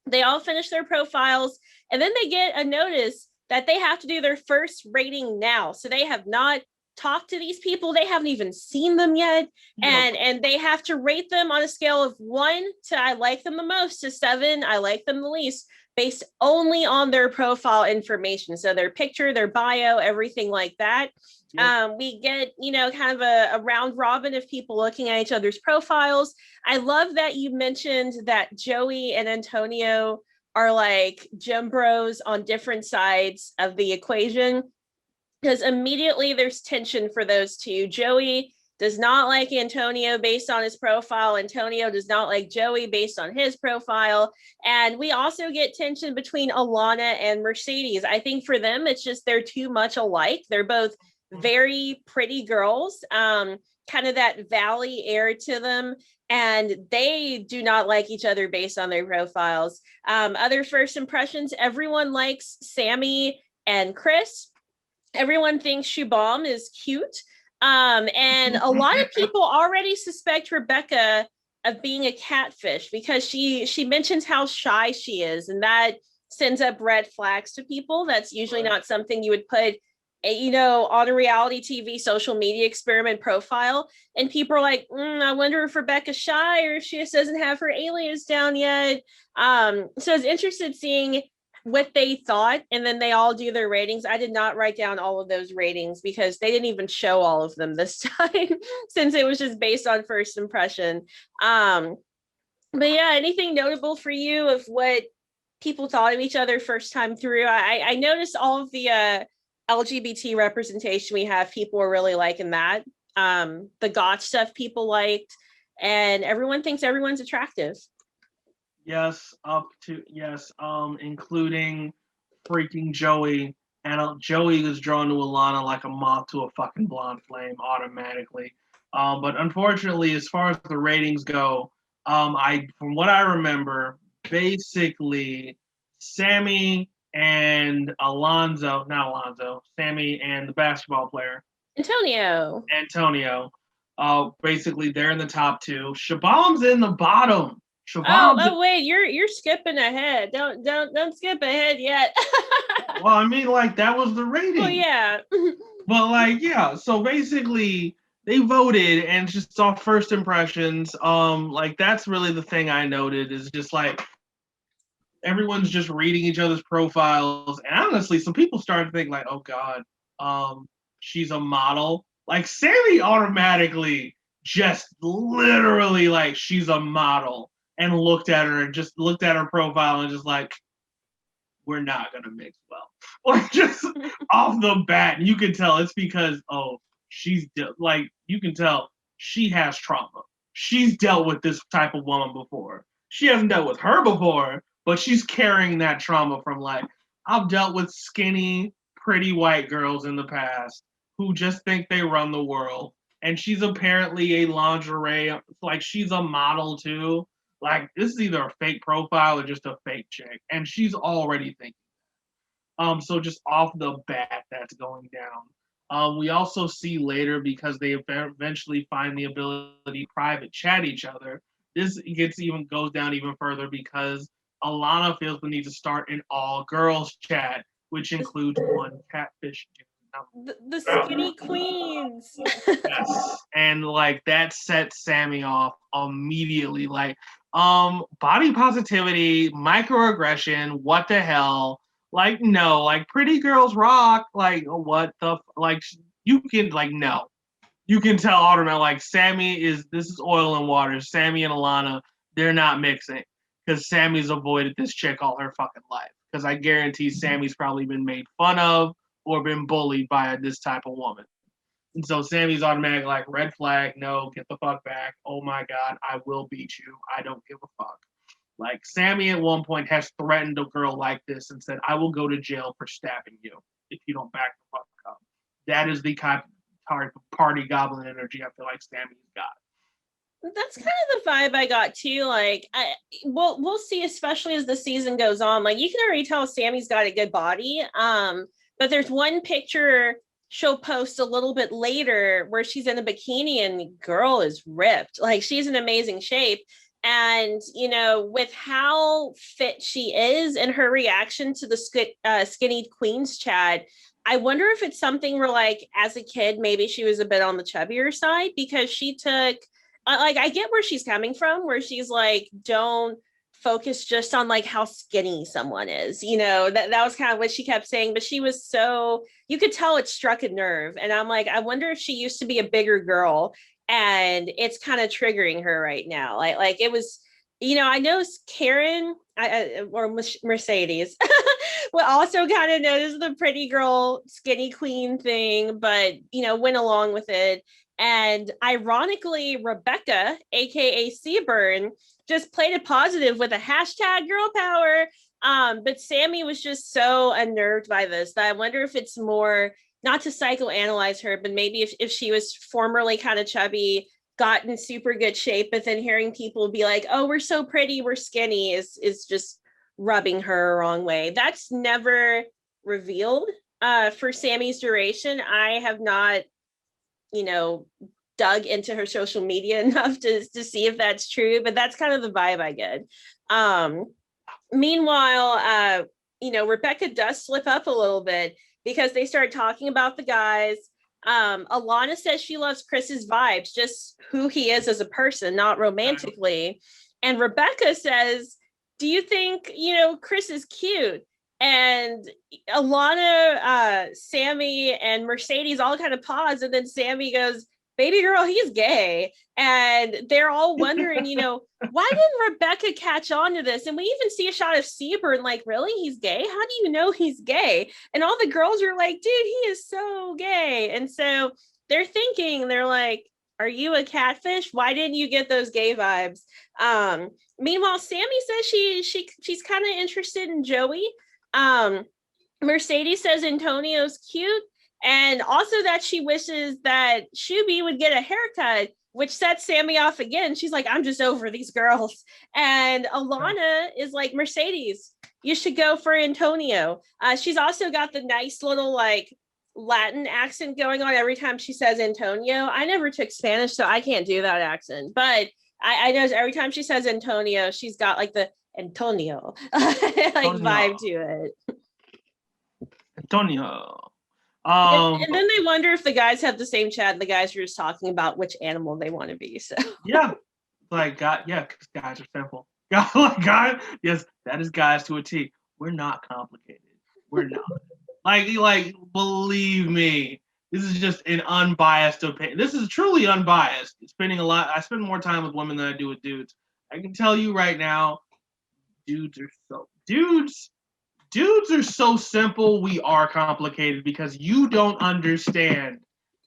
They all finish their profiles, and then they get a notice that they have to do their first rating now. So they have not talked to these people. They haven't even seen them yet. And they have to rate them on a scale of 1 to I like them the most to 7, I like them the least, based only on their profile information. So their picture, their bio, everything like that. Yep. We get, kind of a round robin of people looking at each other's profiles. I love that you mentioned that Joey and Antonio are like gym bros on different sides of the equation, because immediately there's tension for those two. Joey does not like Antonio based on his profile. Antonio does not like Joey based on his profile. And we also get tension between Alana and Mercedeze. I think for them, it's just they're too much alike. They're both very pretty girls, kind of that valley air to them. And they do not like each other based on their profiles. Other first impressions, everyone likes Sammie and Chris. Everyone thinks Shubham is cute. And a lot of people already suspect Rebecca of being a catfish because she mentions how shy she is, and that sends up red flags to people. That's usually not something you would put, on a reality TV social media experiment profile. And people are like, I wonder if Rebecca's shy or if she just doesn't have her alias down yet. So I was interested seeing what they thought, and then they all do their ratings. I did not write down all of those ratings because they didn't even show all of them this time since it was just based on first impression. But yeah, anything notable for you of what people thought of each other first time through? I noticed all of the LGBT representation we have. People are really liking that. The goth stuff people liked, and everyone thinks everyone's attractive. Yes, including freaking Joey. And Joey was drawn to Alana like a moth to a fucking blonde flame automatically. But unfortunately, as far as the ratings go, from what I remember, basically Sammie and Sammie and the basketball player Antonio. Basically they're in the top 2. Shubham's in the bottom. Oh wait, you're skipping ahead. Don't skip ahead yet. Well, I mean, like that was the rating. Well, yeah. But like, yeah. So basically, they voted, and it's just off first impressions. Like that's really the thing I noted is just like everyone's just reading each other's profiles, and honestly, some people started to think like, oh god, she's a model. Like Sammie automatically just literally like she's a model. And looked at her profile and just like, we're not gonna mix well. Like just off the bat, you can tell it's because you can tell she has trauma. She's dealt with this type of woman before. She hasn't dealt with her before, but she's carrying that trauma from like, I've dealt with skinny, pretty white girls in the past who just think they run the world. And she's apparently a lingerie, like she's a model too. Like this is either a fake profile or just a fake chick, and she's already thinking. So just off the bat, that's going down. We also see later because they eventually find the ability to private chat each other. This goes down even further because Alana feels the need to start an all girls chat, which includes one catfish dude. The skinny queens. Yes. And like that set Sammie off immediately. Like, body positivity, microaggression, what the hell? Like, no, like pretty girls rock. Like, what the like you can like no. You can tell automatically like this is oil and water. Sammie and Alana, they're not mixing. Because Sammie's avoided this chick all her fucking life. Because I guarantee Sammie's probably been made fun of or been bullied by this type of woman. And so Sammie's automatic like red flag, no, get the fuck back. Oh my god, I will beat you. I don't give a fuck. Like Sammie at one point has threatened a girl like this and said, I will go to jail for stabbing you if you don't back the fuck up. That is the type of party goblin energy I feel like Sammie's got. That's kind of the vibe I got too. Like, we'll see, especially as the season goes on. Like, you can already tell Sammie's got a good body. But there's one picture she'll post a little bit later where she's in a bikini and girl is ripped. Like, she's in amazing shape. And, you know, with how fit she is and her reaction to the skinny queens chat, I wonder if it's something where, like, as a kid, maybe she was a bit on the chubbier side because she took, like, I get where she's coming from, where she's like, don't focus just on like how skinny someone is, you know, that was kind of what she kept saying, but she was so, you could tell it struck a nerve. And I'm like, I wonder if she used to be a bigger girl and it's kind of triggering her right now. Like it was, you know, I know Karyn or Mercedeze will also kind of notice the pretty girl, skinny queen thing, but, you know, went along with it. And ironically, Rebecca, aka Seaburn, just played it positive with a hashtag girl power. But Sammie was just so unnerved by this that I wonder if it's more, not to psychoanalyze her, but maybe if she was formerly kind of chubby, got in super good shape, but then hearing people be like, oh, we're so pretty, we're skinny, is just rubbing her a wrong way. That's never revealed for Sammie's duration. I have not, you know, dug into her social media enough to see if that's true, but that's kind of the vibe I get. Meanwhile, you know, Rebecca does slip up a little bit because they start talking about the guys. Alana says she loves Chris's vibes, just who he is as a person, not romantically. And Rebecca says, do you think, you know, Chris is cute? And Alana, Sammie, and Mercedeze all kind of pause, and then Sammie goes, baby girl, he's gay. And they're all wondering, you know, why didn't Rebecca catch on to this? And we even see a shot of Seaburn, like, really, he's gay? How do you know he's gay? And all the girls are like, dude, he is so gay. And so they're thinking, they're like, are you a catfish? Why didn't you get those gay vibes? Meanwhile, Sammie says she's kind of interested in Joey. Mercedeze says Antonio's cute, and also that she wishes that Shuby would get a haircut, which sets Sammie off again. She's like, I'm just over these girls. And Alana is like, Mercedeze, you should go for Antonio. She's also got the nice little like Latin accent going on every time she says Antonio. I never took Spanish, so I can't do that accent, but I know every time she says Antonio, she's got like the Antonio like vibe to it. Antonio. And then they wonder if the guys have the same chat. The guys are just talking about which animal they want to be. So yeah, like God, yeah, because guys are simple. God, yes, that is guys to a T. We're not complicated. We're not. like, believe me, this is just an unbiased opinion. This is truly unbiased. I spend more time with women than I do with dudes. I can tell you right now, dudes are so simple. We are complicated because you don't understand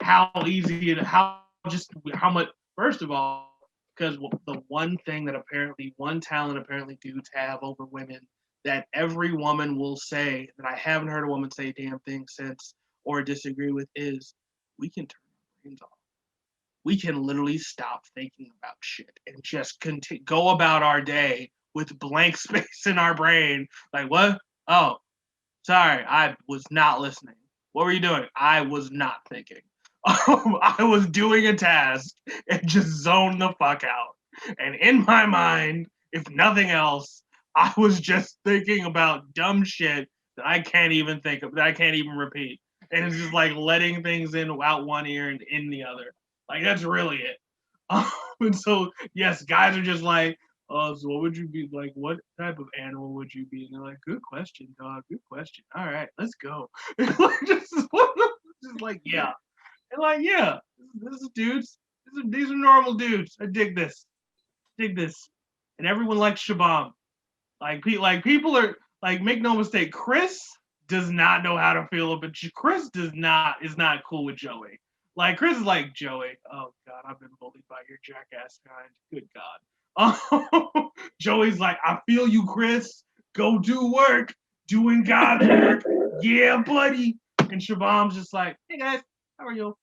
how easy it, how much. First of all, because the one talent apparently dudes have over women that every woman will say, that I haven't heard a woman say a damn thing since or disagree with, is we can turn our brains off. We can literally stop thinking about shit and just go about our day with blank space in our brain. Like, what? Oh, sorry, I was not listening. What were you doing? I was not thinking. I was doing a task and just zoned the fuck out. And in my mind, if nothing else, I was just thinking about dumb shit that I can't even think of, that I can't even repeat. and it's just like letting things in out one ear and in the other. Like that's really it. And so yes, guys are just like, oh, so what would you be like? What type of animal would you be? And they're like, good question, dog. Good question. All right, let's go. just like yeah, and like yeah, this is dudes. These are normal dudes. I dig this. And everyone likes Shubham. Like people are like, make no mistake, Chris does not know how to feel about Chris is not cool with Joey. Like Chris is like, Joey, oh God, I've been bullied by your jackass kind. Good God. Joey's like, I feel you, Chris. Go do work. Doing God's work. Yeah, buddy. And Shubham's just like, hey guys, how are you?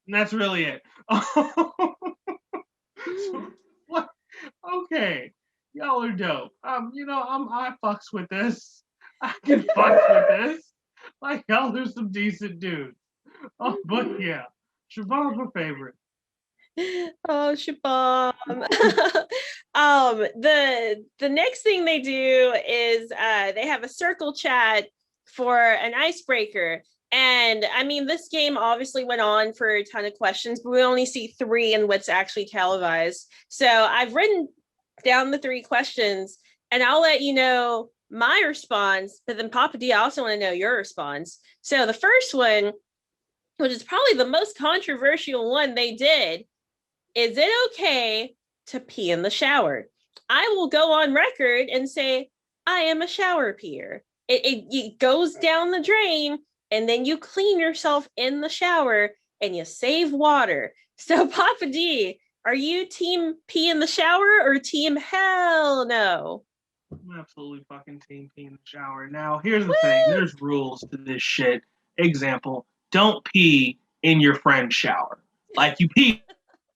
And that's really it. So, what? Okay. Y'all are dope. I fucks with this. I can fucks with this. Like y'all are some decent dudes. But yeah, Shubham's my favorite. Oh, Shubham. The next thing they do is they have a circle chat for an icebreaker. And I mean, this game obviously went on for a ton of questions, but we only see 3 in what's actually televised. So I've written down the 3 questions, and I'll let you know my response. But then Papa D, I also want to know your response. So the first one, which is probably the most controversial one they did, is it okay to pee in the shower? I will go on record and say I am a shower peer. It goes down the drain, and then you clean yourself in the shower and you save water. So Papa D, are you team pee in the shower or team hell no? I'm absolutely fucking team pee in the shower. Now, here's the thing. There's rules to this shit. Example, don't pee in your friend's shower. Like you pee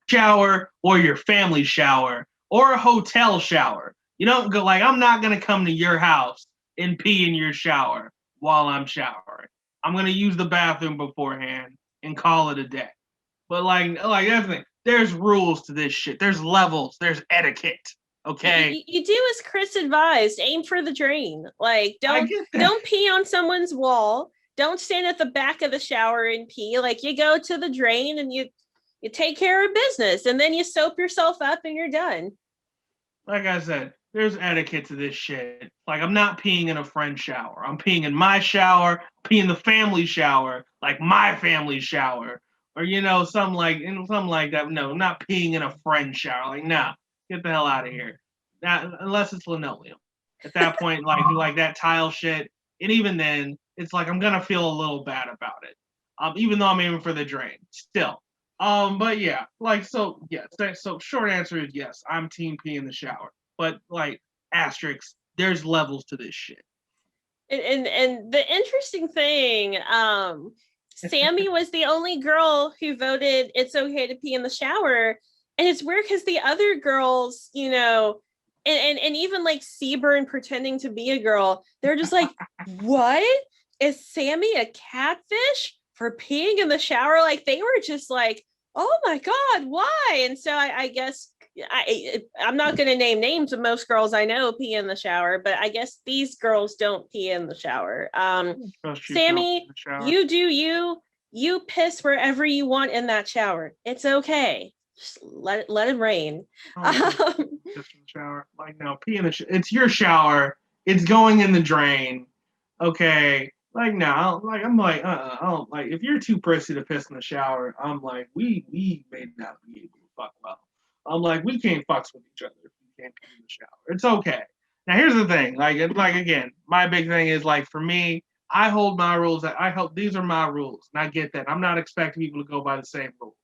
shower or your family shower or a hotel shower. You don't go like, I'm not going to come to your house and pee in your shower while I'm showering. I'm going to use the bathroom beforehand and call it a day. But like that's the thing. There's rules to this shit. There's levels. There's etiquette. Okay. You do as Chris advised. Aim for the drain. Like don't pee on someone's wall. Don't stand at the back of the shower and pee. Like you go to the drain and you take care of business, and then you soap yourself up and you're done. Like I said, there's etiquette to this shit. Like I'm not peeing in a friend's shower. I'm peeing in my shower, peeing the family shower, like my family shower. Or something like that. No, I'm not peeing in a friend's shower. Like, nah, get the hell out of here. Unless it's linoleum. At that point, like that tile shit. And even then, it's like I'm gonna feel a little bad about it. Even though I'm aiming for the drain. Still. But yeah, so short answer is yes, I'm team pee in the shower. But like asterisks, there's levels to this shit. And the interesting thing, Sammie was the only girl who voted it's okay to pee in the shower. And it's weird because the other girls, and even like Seaburn pretending to be a girl, they're just like, what? Is Sammie a catfish for peeing in the shower? Like they were just like, oh my God, why? And so I guess I'm not going to name names of most girls I know pee in the shower, but I guess these girls don't pee in the shower. Sammie, you do you piss wherever you want in that shower. It's okay. Just let it rain. Piss in the shower. Like no, pee in the it's your shower. It's going in the drain. Okay. Like no, I'm like I don't like if you're too prissy to piss in the shower. I'm like we may not be able to fuck well. I'm like we can't fucks with each other if we can't pee in the shower. It's okay. Now here's the thing. Like again, my big thing is like for me, I hold my rules. I hope these are my rules, and I get that. I'm not expecting people to go by the same rules.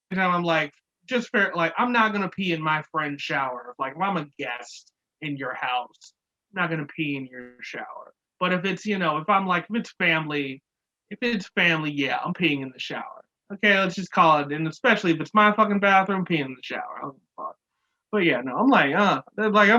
And I'm like just fair. Like I'm not gonna pee in my friend's shower. Like if I'm a guest in your house, I'm not gonna pee in your shower. But if it's, if it's family, yeah, I'm peeing in the shower. Okay, let's just call it. And especially if it's my fucking bathroom, peeing in the shower. Oh, fuck. But yeah, no, I'm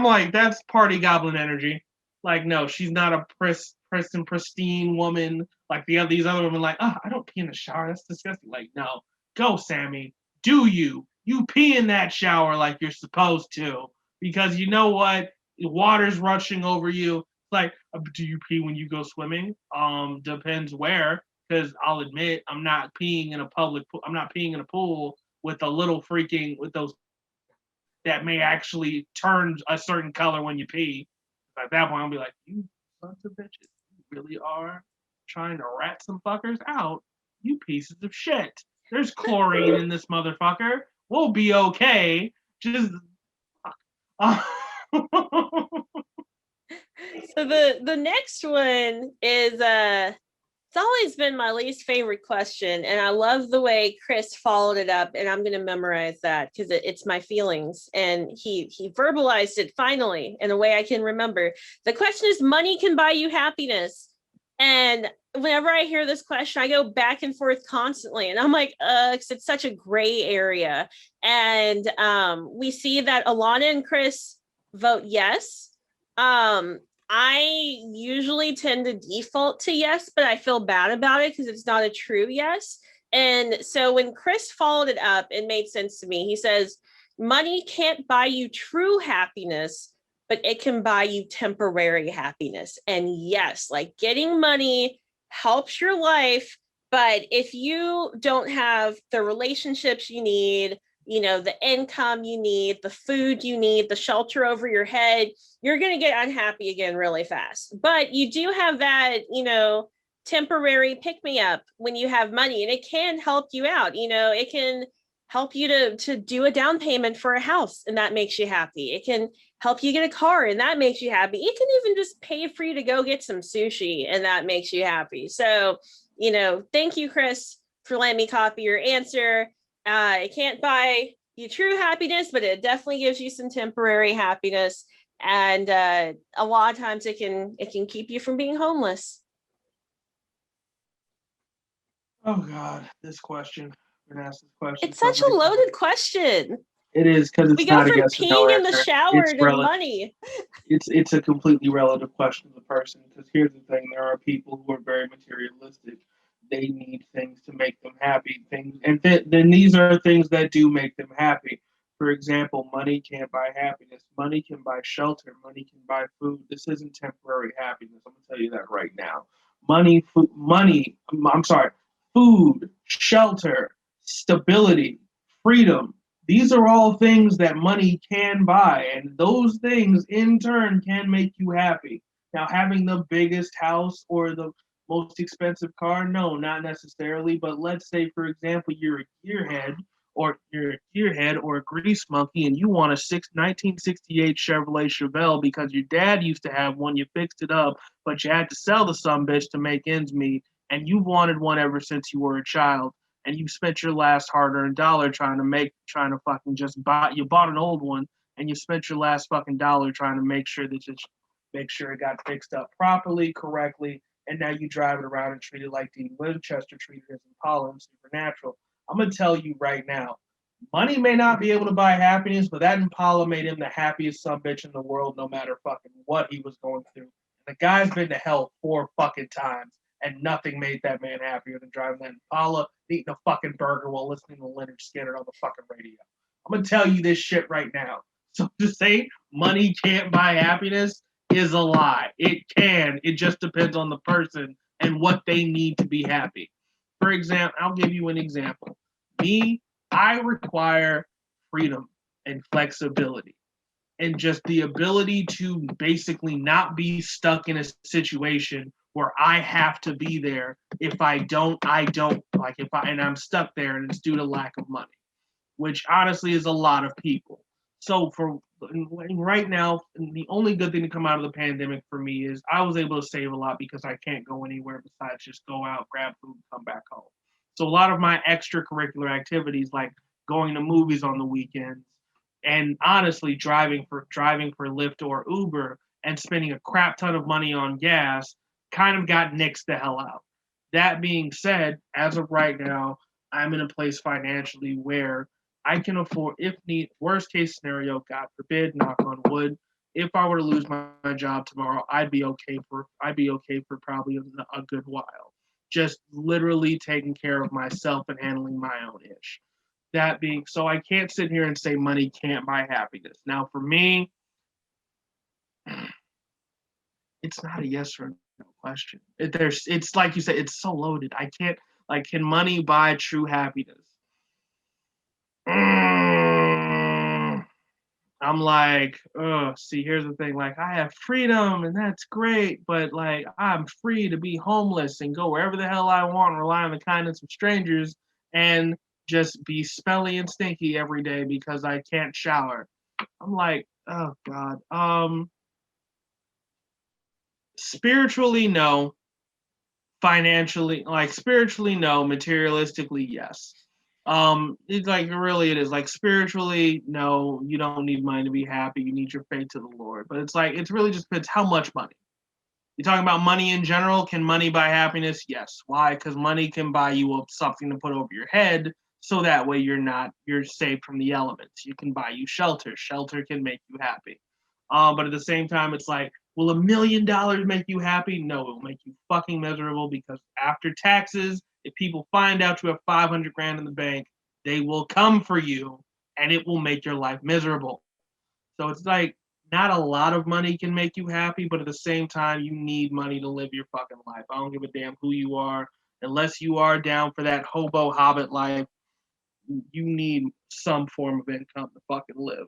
like, that's party goblin energy. Like, no, she's not a pristine woman. Like these other women, like, I don't pee in the shower. That's disgusting. Like, no, go, Sammie. Do you pee in that shower like you're supposed to? Because you know what? Water's rushing over you. Like, do you pee when you go swimming? Depends where. because I'll admit I'm not peeing in a pool with a little with those that may actually turn a certain color when you pee. At that point, I'll be like, you sons of bitches, you really are trying to rat some fuckers out, you pieces of shit. There's chlorine in this motherfucker. We'll be okay. Just So the next one is it's always been my least favorite question, and I love the way Chris followed it up, and I'm gonna memorize that because it's my feelings, and he verbalized it finally in a way I can remember. The question is, money can buy you happiness, and whenever I hear this question, I go back and forth constantly, and I'm like, because it's such a gray area, and we see that Alana and Chris vote yes. I usually tend to default to yes, but I feel bad about it because it's not a true yes. And so when Chris followed it up, it made sense to me. He says, money can't buy you true happiness, but it can buy you temporary happiness. And yes, like getting money helps your life. But if you don't have the relationships you need, the income you need, the food you need, the shelter over your head, you're going to get unhappy again really fast. But you do have that, temporary pick me up when you have money, and it can help you out. It can help you to do a down payment for a house, and that makes you happy. It can help you get a car, and that makes you happy. It can even just pay for you to go get some sushi, and that makes you happy. So, thank you, Chris, for letting me copy your answer. It can't buy you true happiness, but it definitely gives you some temporary happiness. And a lot of times it can keep you from being homeless. oh God, this question. We're gonna ask this question. It's such a loaded question. It is because it's We go not a from yes or no peeing in the answer. shower It's to money. It's a completely relative question to the person. Because here's the thing: there are people who are very materialistic. They need things to make them happy. Then these are things that do make them happy. For example, money can't buy happiness. Money can buy shelter. Money can buy food. This isn't temporary happiness. I'm gonna tell you that right now. Money. I'm sorry. Food, shelter, stability, freedom. These are all things that money can buy, and those things in turn can make you happy. Now, having the biggest house or the most expensive car, no, not necessarily. But let's say, for example, you're a grease monkey, and you want a 1968 Chevrolet Chevelle because your dad used to have one. You fixed it up, but you had to sell the sumbitch to make ends meet, and you wanted one ever since you were a child, and you spent your last hard-earned dollar trying to fucking just buy. You bought an old one, and you spent your last fucking dollar trying to make sure it got fixed up properly, correctly, and now you drive it around and treat it like Dean Winchester treated his Impala in Supernatural. I'm gonna tell you right now, money may not be able to buy happiness, but that Impala made him the happiest sumbitch in the world, no matter fucking what he was going through. The guy's been to hell 4 fucking times, and nothing made that man happier than driving that Impala, eating a fucking burger while listening to Leonard Skinner on the fucking radio. I'm gonna tell you this shit right now. So to say money can't buy happiness is a lie. It can. It just depends on the person and what they need to be happy. For example, I'll give you an example. Me, I require freedom and flexibility and just the ability to basically not be stuck in a situation where I have to be there. If I don't, I don't. And I'm stuck there and it's due to lack of money, which honestly is a lot of people. So for right now, the only good thing to come out of the pandemic for me is I was able to save a lot because I can't go anywhere besides just go out, grab food, come back home. So a lot of my extracurricular activities, like going to movies on the weekends, and honestly driving for Lyft or Uber and spending a crap ton of money on gas, kind of got nixed the hell out. That being said, as of right now, I'm in a place financially where I can afford, if need, worst case scenario, God forbid, knock on wood, if I were to lose my job tomorrow, I'd be okay for probably a good while. Just literally taking care of myself and handling my own ish. That being so, I can't sit here and say money can't buy happiness. Now, for me, it's not a yes or No question. It's like you said, it's so loaded. I can't, like, can money buy true happiness? I'm like, see, here's the thing. Like, I have freedom and that's great, but like, I'm free to be homeless and go wherever the hell I want, rely on the kindness of strangers, and just be smelly and stinky every day because I can't shower. I'm like, oh God. Spiritually, no. Financially, like, spiritually, no. Materialistically, yes. It's like, really, it is like, spiritually, no, you don't need money to be happy. You need your faith to the Lord. But it's like, it's really just depends how much money. You're talking about money in general. Can money buy happiness? Yes. Why? Because money can buy you something to put over your head, so that way you're safe from the elements. You can buy you shelter. Shelter can make you happy. But at the same time, it's like, will $1 million make you happy? No, it will make you fucking miserable, because after taxes, if people find out you have 500 grand in the bank, they will come for you, and it will make your life miserable. So it's like, not a lot of money can make you happy, but at the same time, you need money to live your fucking life. I don't give a damn who you are. Unless you are down for that hobo hobbit life, you need some form of income to fucking live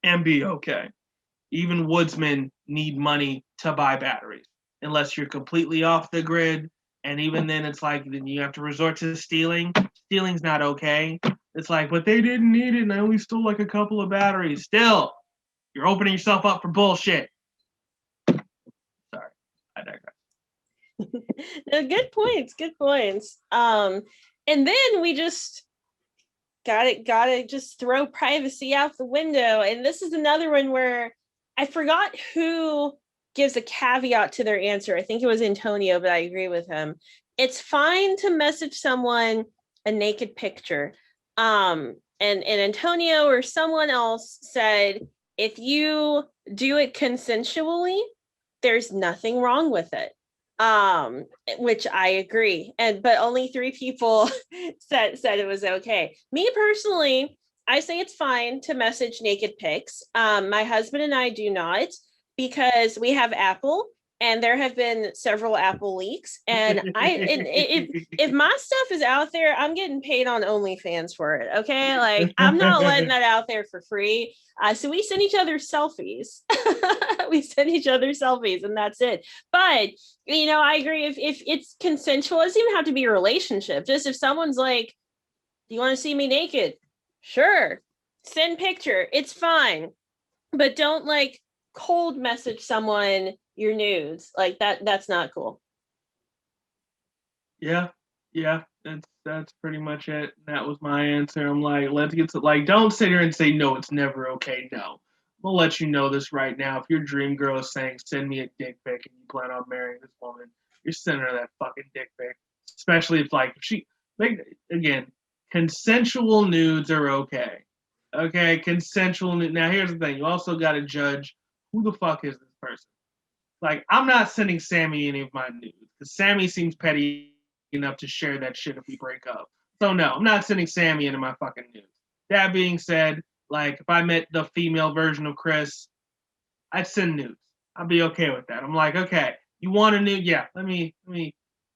and be okay. Even woodsmen need money to buy batteries, unless you're completely off the grid. And even then, it's like, then you have to resort to stealing. Stealing's not okay. It's like, but they didn't need it, and I only stole like a couple of batteries. Still, you're opening yourself up for bullshit. Sorry, I digress. No, good points. Good points. And then we just gotta just throw privacy out the window. And this is another one where I forgot who gives a caveat to their answer. I think it was Antonio, but I agree with him. It's fine to message someone a naked picture. And Antonio or someone else said, if you do it consensually, there's nothing wrong with it. Which I agree. But only 3 people said it was okay. Me personally, I say it's fine to message naked pics. My husband and I do not, because we have Apple, and there have been several Apple leaks. And if my stuff is out there, I'm getting paid on OnlyFans for it. Okay, like, I'm not letting that out there for free. So we send each other selfies. We send each other selfies, and that's it. But I agree. If it's consensual, it doesn't even have to be a relationship. Just if someone's like, "Do you want to see me naked?" Sure, send picture. It's fine, but don't like cold message someone your nudes. Like that. That's not cool. Yeah, that's pretty much it. That was my answer. I'm like, let's get to, like, don't sit here and say no, it's never okay. No. I'll let you know this right now. If your dream girl is saying, send me a dick pic, and you plan on marrying this woman, you're sending her that fucking dick pic. Especially if, like, again, consensual nudes are okay. Okay, consensual nudes. Now, here's the thing. You also got to judge, who the fuck is this person? Like, I'm not sending Sammie any of my nudes, because Sammie seems petty enough to share that shit if we break up. So no, I'm not sending Sammie into my fucking nudes. That being said, like, if I met the female version of Chris, I'd send nudes. I'd be okay with that. I'm like, okay, you want a nude? Yeah, let me,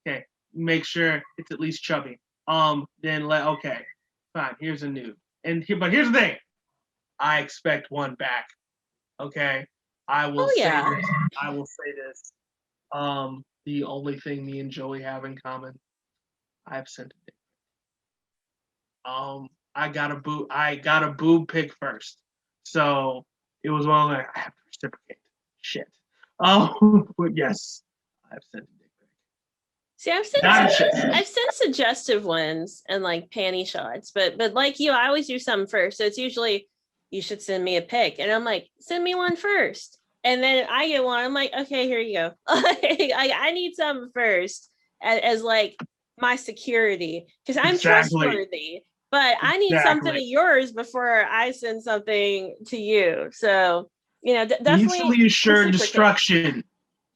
okay, make sure it's at least chubby. Okay, fine, here's a nude. But here's the thing, I expect one back. Okay, I will say this. The only thing me and Joey have in common, I've sent a dick. I got a boob pic first, so it was one like, I have to reciprocate. Shit. But yes, I've sent a dick pic. See, I've sent suggestive ones and like panty shots, but like you, I always do something first. So it's usually, you should send me a pic, and I'm like, send me one first, and then I get one. I'm like, okay, here you go. I need something first as like my security, because I'm trustworthy. But I need something of yours before I send something to you. So definitely mutually assured destruction.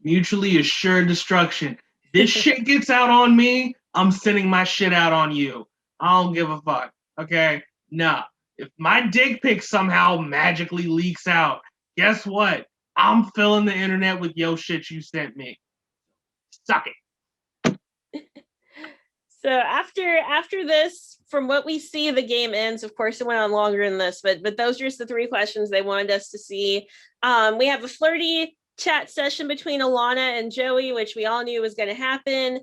Mutually assured destruction. This shit gets out on me, I'm sending my shit out on you. I don't give a fuck. Okay? Nah. If my dick pic somehow magically leaks out, guess what? I'm filling the internet with yo shit you sent me. Suck it. So after this, from what we see, the game ends. Of course, it went on longer than this, but those are just the 3 questions they wanted us to see. We have a flirty chat session between Alana and Joey, which we all knew was going to happen.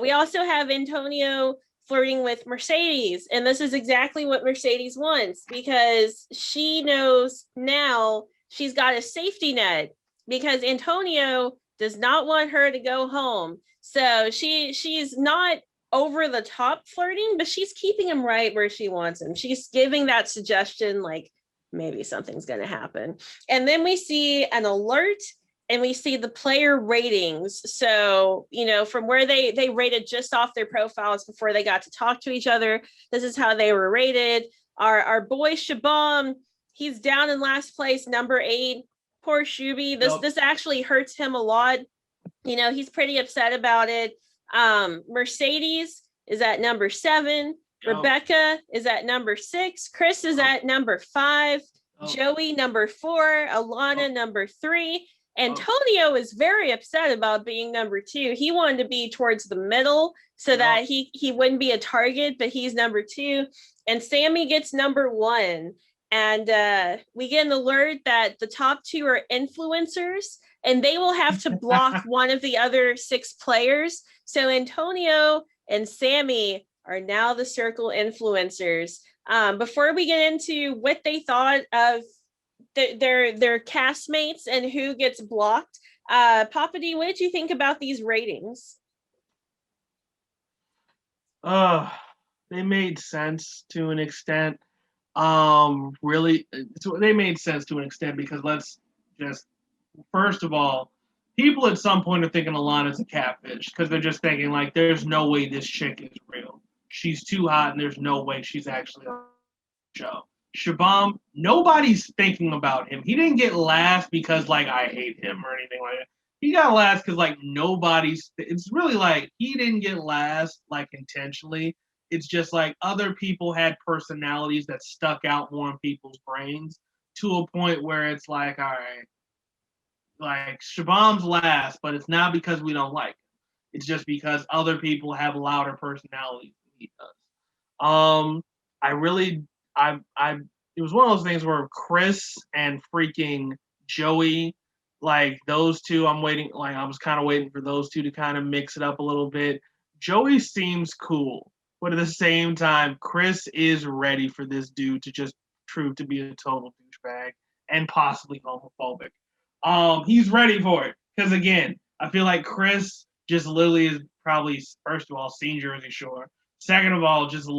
We also have Antonio flirting with Mercedeze, and this is exactly what Mercedeze wants, because she knows now she's got a safety net, because Antonio does not want her to go home. So she's not over the top flirting, but she's keeping him right where she wants him. She's giving that suggestion, like maybe something's going to happen. And then we see an alert, and we see the player ratings. So, from where they rated just off their profiles before they got to talk to each other, this is how they were rated. Our boy Shubham, he's down in last place, number 8. Poor Shuby. This actually hurts him a lot. He's pretty upset about it. Mercedeze is at number 7. Rebecca is at number 6. Chris is at number 5. Joey number 4. Alana number 3. Antonio is very upset about being number 2. He wanted to be towards the middle so that he wouldn't be a target, but he's number 2. And Sammie gets number 1. And we get an alert that the top 2 are influencers, and they will have to block one of the other 6 players. So Antonio and Sammie are now the circle influencers. Before we get into what they thought of their castmates and who gets blocked, Papa D, what did you think about these ratings? They made sense to an extent. Really, they made sense to an extent, because let's just, first of all, people at some point are thinking Alana's a catfish, because they're just thinking, like, there's no way this chick is real. She's too hot, and there's no way she's actually on the show. Shubham, nobody's thinking about him. He didn't get last because, like, I hate him or anything like that. He got last because, like, it's really like he didn't get last, like, intentionally. It's just like other people had personalities that stuck out more in people's brains to a point where it's like, all right, like Shubham's last, but it's not because we don't like him. It's just because other people have louder personalities than he does. It was one of those things where Chris and freaking Joey, like those two, I was kind of waiting for those two to kind of mix it up a little bit. Joey seems cool, but at the same time, Chris is ready for this dude to just prove to be a total douchebag and possibly homophobic. He's ready for it, because again, I feel like Chris just literally is probably, first of all, seen Jersey Shore. Second of all, just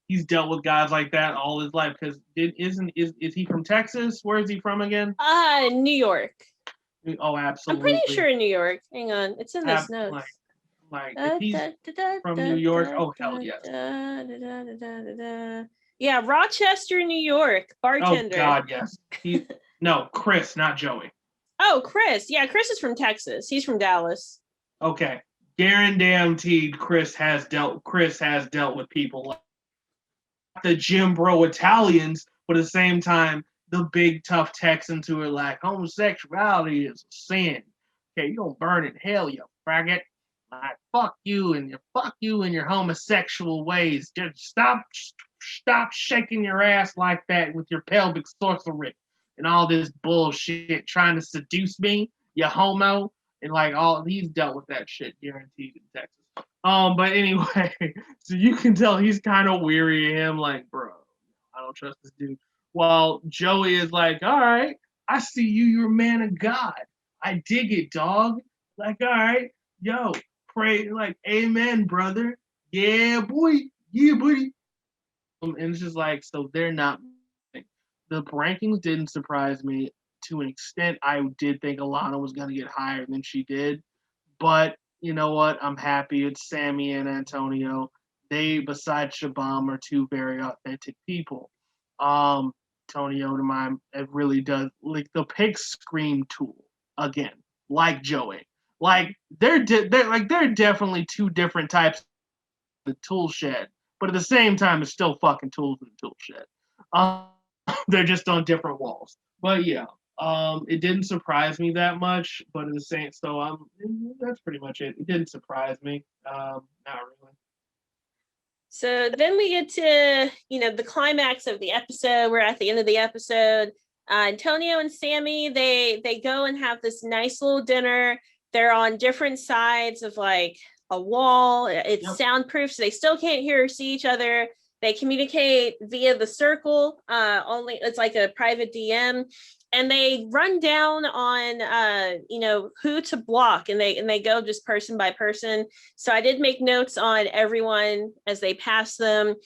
he's dealt with guys like that all his life. Because is he from Texas? Where is he from again? New York. Oh, absolutely. I'm pretty sure in New York. Hang on, it's in this notes. Like if he's from New York, oh hell yes. Yeah, Rochester, New York, bartender. Oh God, yes. No, Chris, not Joey. Oh, Chris. Yeah, Chris is from Texas. He's from Dallas. Okay, guaranteed. Chris has dealt with people like the Jim Bro Italians, but at the same time, the big tough Texans who are like, homosexuality is a sin. Okay, you gonna burn in hell, you faggot. Like, fuck you and your homosexual ways. Just stop shaking your ass like that with your pelvic sorcery and all this bullshit trying to seduce me, you homo. And like he's dealt with that shit guaranteed in Texas. But anyway, so you can tell he's kind of weary of him, like, bro, I don't trust this dude. While Joey is like, all right, I see you're a man of God. I dig it, dog. Like, all right, yo, pray, like, amen, brother. Yeah, boy. Yeah, buddy. And it's just like, so they're not. The rankings didn't surprise me. To an extent, I did think Alana was going to get higher than she did. But you know what? I'm happy. It's Sammie and Antonio. They, besides Shubham, are 2 very authentic people. Antonio, to mine, it really does. Like the pick scream tool again, like Joey. Like they're definitely 2 different types of the tool shed, but at the same time, it's still fucking tools in the tool shed. They're just on different walls. But yeah, It didn't surprise me that much, but in the same, that's pretty much it. It didn't surprise me. Not really. So then we get to, the climax of the episode. We're at the end of the episode. Antonio and Sammie, they go and have this nice little dinner. They're on different sides of like a wall. It's soundproof, so they still can't hear or see each other. They communicate via the circle. Only it's like a private DM, and they run down on who to block, and they go just person by person. So I did make notes on everyone as they pass them.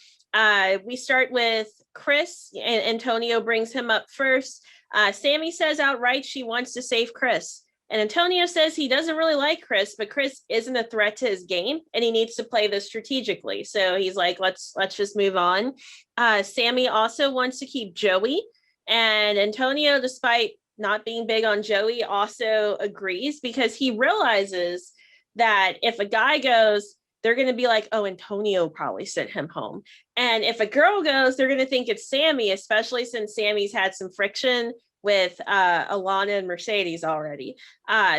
We start with Chris, and Antonio brings him up first. Sammie says outright she wants to save Chris. And Antonio says he doesn't really like Chris, but Chris isn't a threat to his game, and he needs to play this strategically. So he's like, let's just move on. Sammie also wants to keep Joey, and Antonio, despite not being big on Joey, also agrees because he realizes that if a guy goes, they're going to be like, oh, Antonio probably sent him home. And if a girl goes, they're going to think it's Sammie, especially since Sammie's had some friction with Alana and Mercedeze already.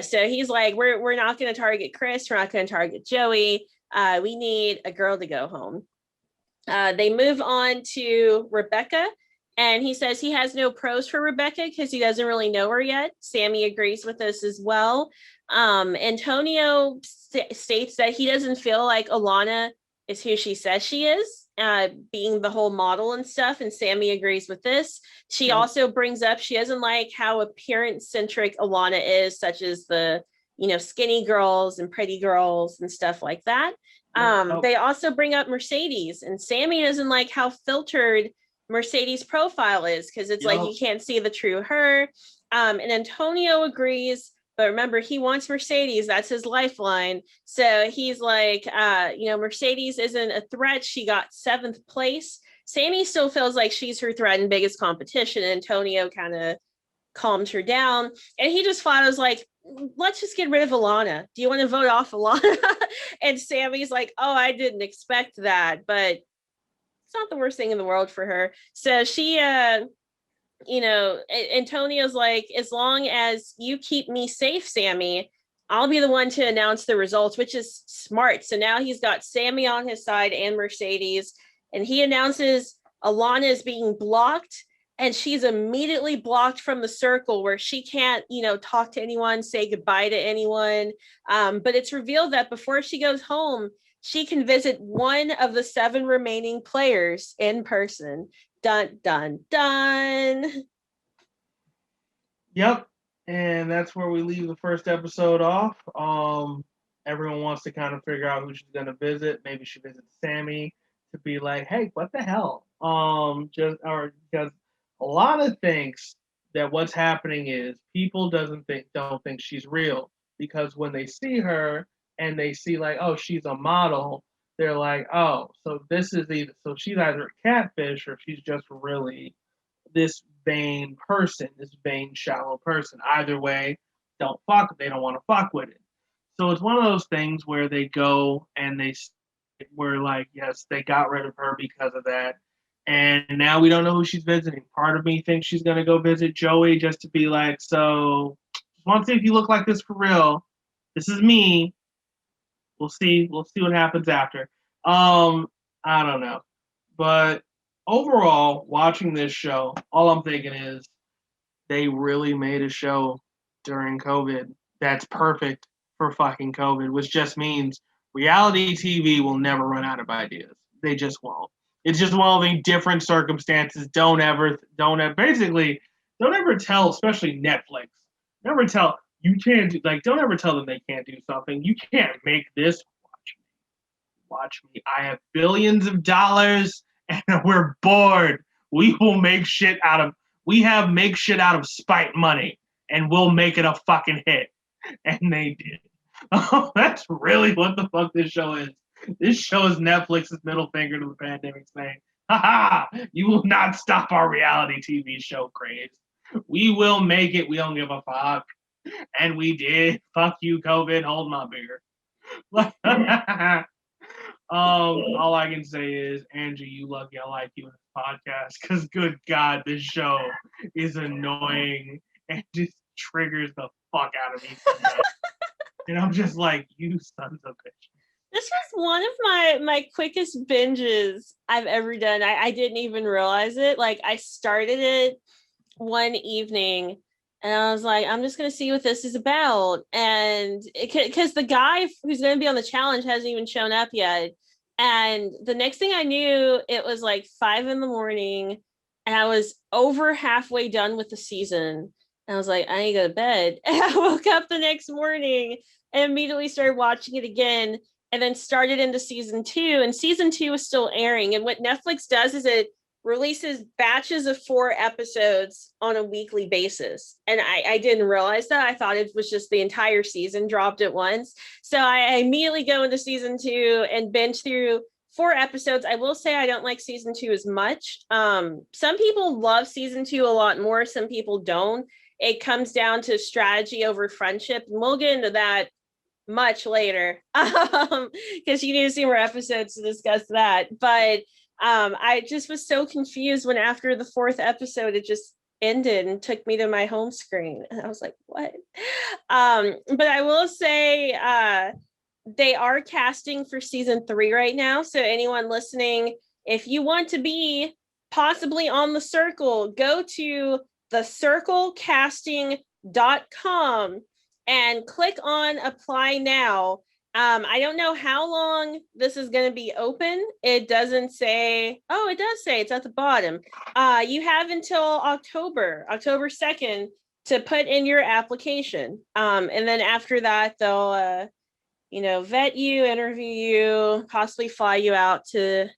So he's like, we're not going to target Chris. We're not going to target Joey. We need a girl to go home. They move on to Rebecca, and he says he has no pros for Rebecca because he doesn't really know her yet. Sammie agrees with this as well. Antonio states that he doesn't feel like Alana is who she says she is, being the whole model and stuff, and Sammie agrees with this. She also brings up she doesn't like how appearance-centric Alana is, such as the, skinny girls and pretty girls and stuff like that. They also bring up Mercedeze, and Sammie doesn't like how filtered Mercedeze profile is because it's like you can't see the true her. And Antonio agrees, but remember, he wants Mercedeze. That's his lifeline. So he's like, Mercedeze isn't a threat. She got 7th place. Sammie still feels like she's her threat and biggest competition. Antonio kind of calmed her down. And he just flat was like, let's just get rid of Alana. Do you want to vote off Alana? And Sammie's like, oh, I didn't expect that. But it's not the worst thing in the world for her. So she... Antonio's like, as long as you keep me safe, Sammie, I'll be the one to announce the results, which is smart. So now he's got Sammie on his side and Mercedeze, and he announces Alana is being blocked, and she's immediately blocked from the circle where she can't, talk to anyone, say goodbye to anyone. But it's revealed that before she goes home, she can visit one of the 7 remaining players in person. Dun, dun, dun. Yep. And that's where we leave the first episode off. Everyone wants to kind of figure out who she's going to visit. Maybe she visits Sammie to be like, hey, what the hell? Because Alana thinks that what's happening is people don't think she's real, because when they see her and they see like, oh, she's a model, they're like, oh, so she's either a catfish or she's just really this vain person, this vain, shallow person. Either way, they don't want to fuck with it. So it's one of those things where they go and we're like, yes, they got rid of her because of that. And now we don't know who she's visiting. Part of me thinks she's going to go visit Joey just to be like, so just want to see if you look like this for real. This is me. We'll see what happens after. I don't know. But overall, watching this show, all I'm thinking is they really made a show during COVID that's perfect for fucking COVID, which just means reality TV will never run out of ideas. They just won't. It's just involving different circumstances. Don't ever tell, especially Netflix. Don't ever tell them they can't do something. You can't make this. Watch me. I have billions of dollars and we're bored. We make shit out of spite money and we'll make it a fucking hit. And they did. Oh, that's really what the fuck this show is. This show is Netflix's middle finger to the pandemic saying, haha, you will not stop our reality TV show craze. We will make it. We don't give a fuck. And we did. Fuck you, COVID. Hold my beer. All I can say is, Angie, you lucky I like you in this podcast, because good God, this show is annoying and just triggers the fuck out of me sometimes. And I'm just like, you sons of bitches. This was one of my quickest binges I've ever done. I didn't even realize it. Like, I started it one evening and I was like, I'm just going to see what this is about. And because the guy who's going to be on the challenge hasn't even shown up yet. And the next thing I knew, it was like 5 a.m. and I was over halfway done with the season. And I was like, I need to go to bed. And I woke up the next morning and immediately started watching it again, and then started into season 2. And season 2 is still airing. And what Netflix does is it releases batches of 4 episodes on a weekly basis. And I didn't realize that. I thought it was just the entire season dropped at once. So I immediately go into season 2 and binge through 4 episodes. I will say I don't like season 2 as much. Some people love season 2 a lot more. Some people don't. It comes down to strategy over friendship. And we'll get into that much later because you need to see more episodes to discuss that. But I just was so confused when after the 4th episode it just ended and took me to my home screen, and I was like, what? But I will say they are casting for season 3 right now, so anyone listening, if you want to be possibly on the circle, go to thecirclecasting.com and click on apply now. I don't know how long this is going to be open. It doesn't say. Oh, it does say, it's at the bottom. You have until October 2nd to put in your application. And then after that, they'll, vet you, interview you, possibly fly you out to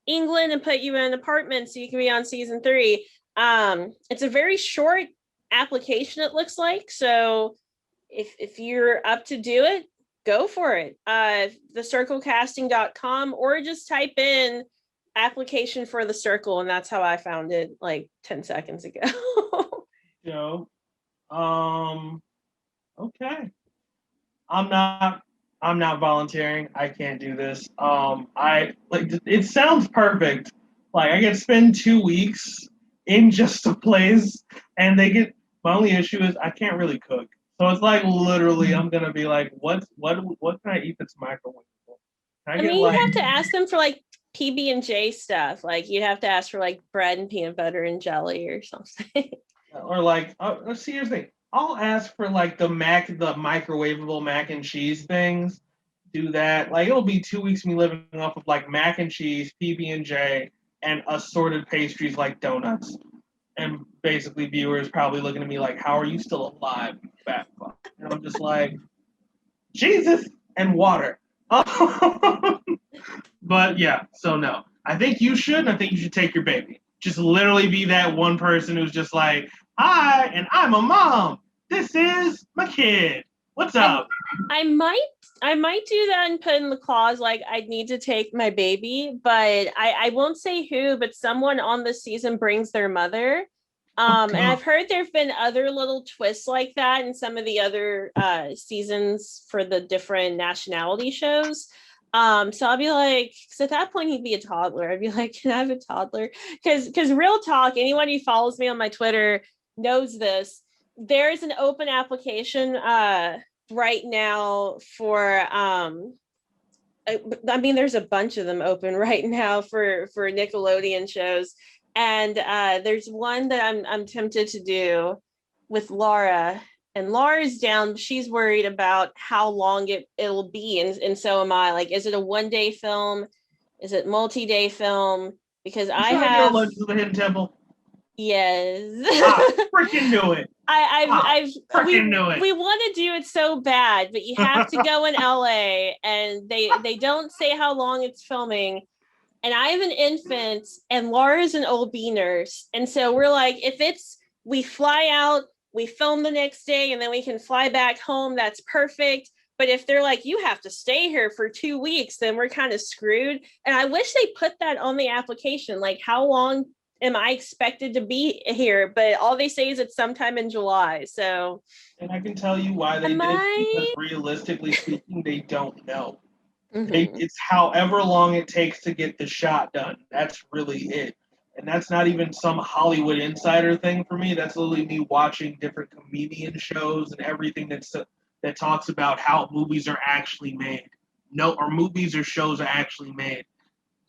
England and put you in an apartment so you can be on season 3. It's a very short application, it looks like. So if you're up to do it, go for it. Thecirclecasting.com, or just type in application for the circle, and that's how I found it like 10 seconds ago. Okay. I'm not volunteering. I can't do this. It sounds perfect. Like, I get to spend 2 weeks in just a place, and my only issue is I can't really cook. So it's like, literally, I'm gonna be like, what can I eat that's microwavable? You have to ask them for like PB&J stuff. Like, you'd have to ask for like bread and peanut butter and jelly or something. Or like, let's see, here's the thing. I'll ask for like the microwavable mac and cheese things. Do that. Like, it'll be 2 weeks of me living off of like mac and cheese, PB&J, and assorted pastries like donuts. And basically, viewers probably looking at me like, how are you still alive, you fat fuck? And I'm just like, Jesus and water. But yeah, so no. I think you should take your baby. Just literally be that one person who's just like, hi, and I'm a mom. This is my kid. What's up? I might do that and put in the clause like I need to take my baby, but I won't say who, but someone on the season brings their mother. And I've heard there have been other little twists like that in some of the other seasons for the different nationality shows. So I'll be like, because at that point he'd be a toddler. I'd be like, can I have a toddler? Because real talk, anyone who follows me on my Twitter knows this. There's an open application right now for there's a bunch of them open right now for Nickelodeon shows, and there's one that I'm tempted to do with Laura, and Laura's down. She's worried about how long it'll be, and so am I. Like, is it a 1-day film? Is it multi-day film? Because I have Legends of the Hidden Temple. Yes. Freaking knew it. Knew it. We want to do it so bad, but you have to go in LA, and they don't say how long it's filming. And I have an infant, and Laura's an OB nurse, and so we're like, if we fly out, we film the next day, and then we can fly back home, that's perfect. But if they're like, you have to stay here for 2 weeks, then we're kind of screwed. And I wish they put that on the application, like, how long am I expected to be here? But all they say is it's sometime in July. So, and I can tell you why they did, because realistically speaking, they don't know. Mm-hmm. It's however long it takes to get the shot done. That's really it. And that's not even some Hollywood insider thing for me. That's literally me watching different comedian shows and everything that talks about how movies are actually made. No, or movies or shows are actually made.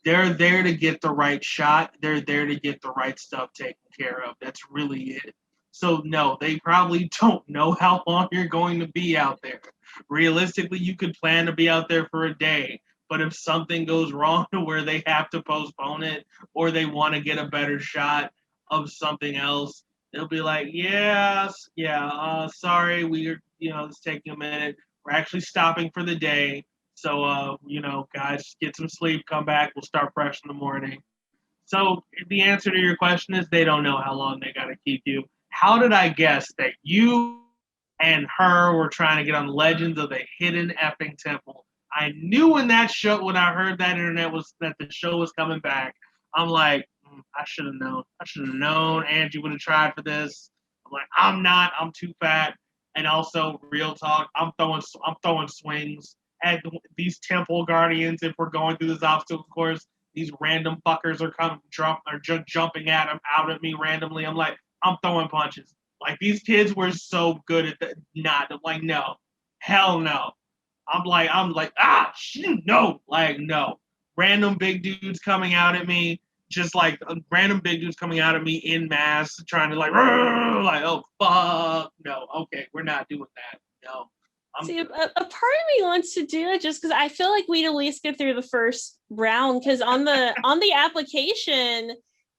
They're there to get the right shot. They're there to get the right stuff taken care of. That's really it. So no, they probably don't know how long you're going to be out there. Realistically, you could plan to be out there for a day, but if something goes wrong to where they have to postpone it or they want to get a better shot of something else, they'll be like, sorry, it's taking a minute. We're actually stopping for the day. So, guys, get some sleep, come back, we'll start fresh in the morning. So the answer to your question is they don't know how long they got to keep you. How did I guess that you and her were trying to get on Legends of the Hidden Effing Temple? I knew when I heard that that the show was coming back. I'm like, I should have known. I should have known Angie would have tried for this. I'm like, I'm too fat. And also, real talk, I'm throwing swings at these temple guardians. If we're going through this obstacle course, these random fuckers are jumping out at me randomly. I'm like, I'm throwing punches. Like, these kids were so good at that. I'm like, no, hell no. I'm like, no, like, no. Random big dudes coming out at me, just like random big dudes coming out at me in mass, trying to like, oh fuck, no, okay, we're not doing that, no. See, a part of me wants to do it just because I feel like we'd at least get through the first round. Because on the application,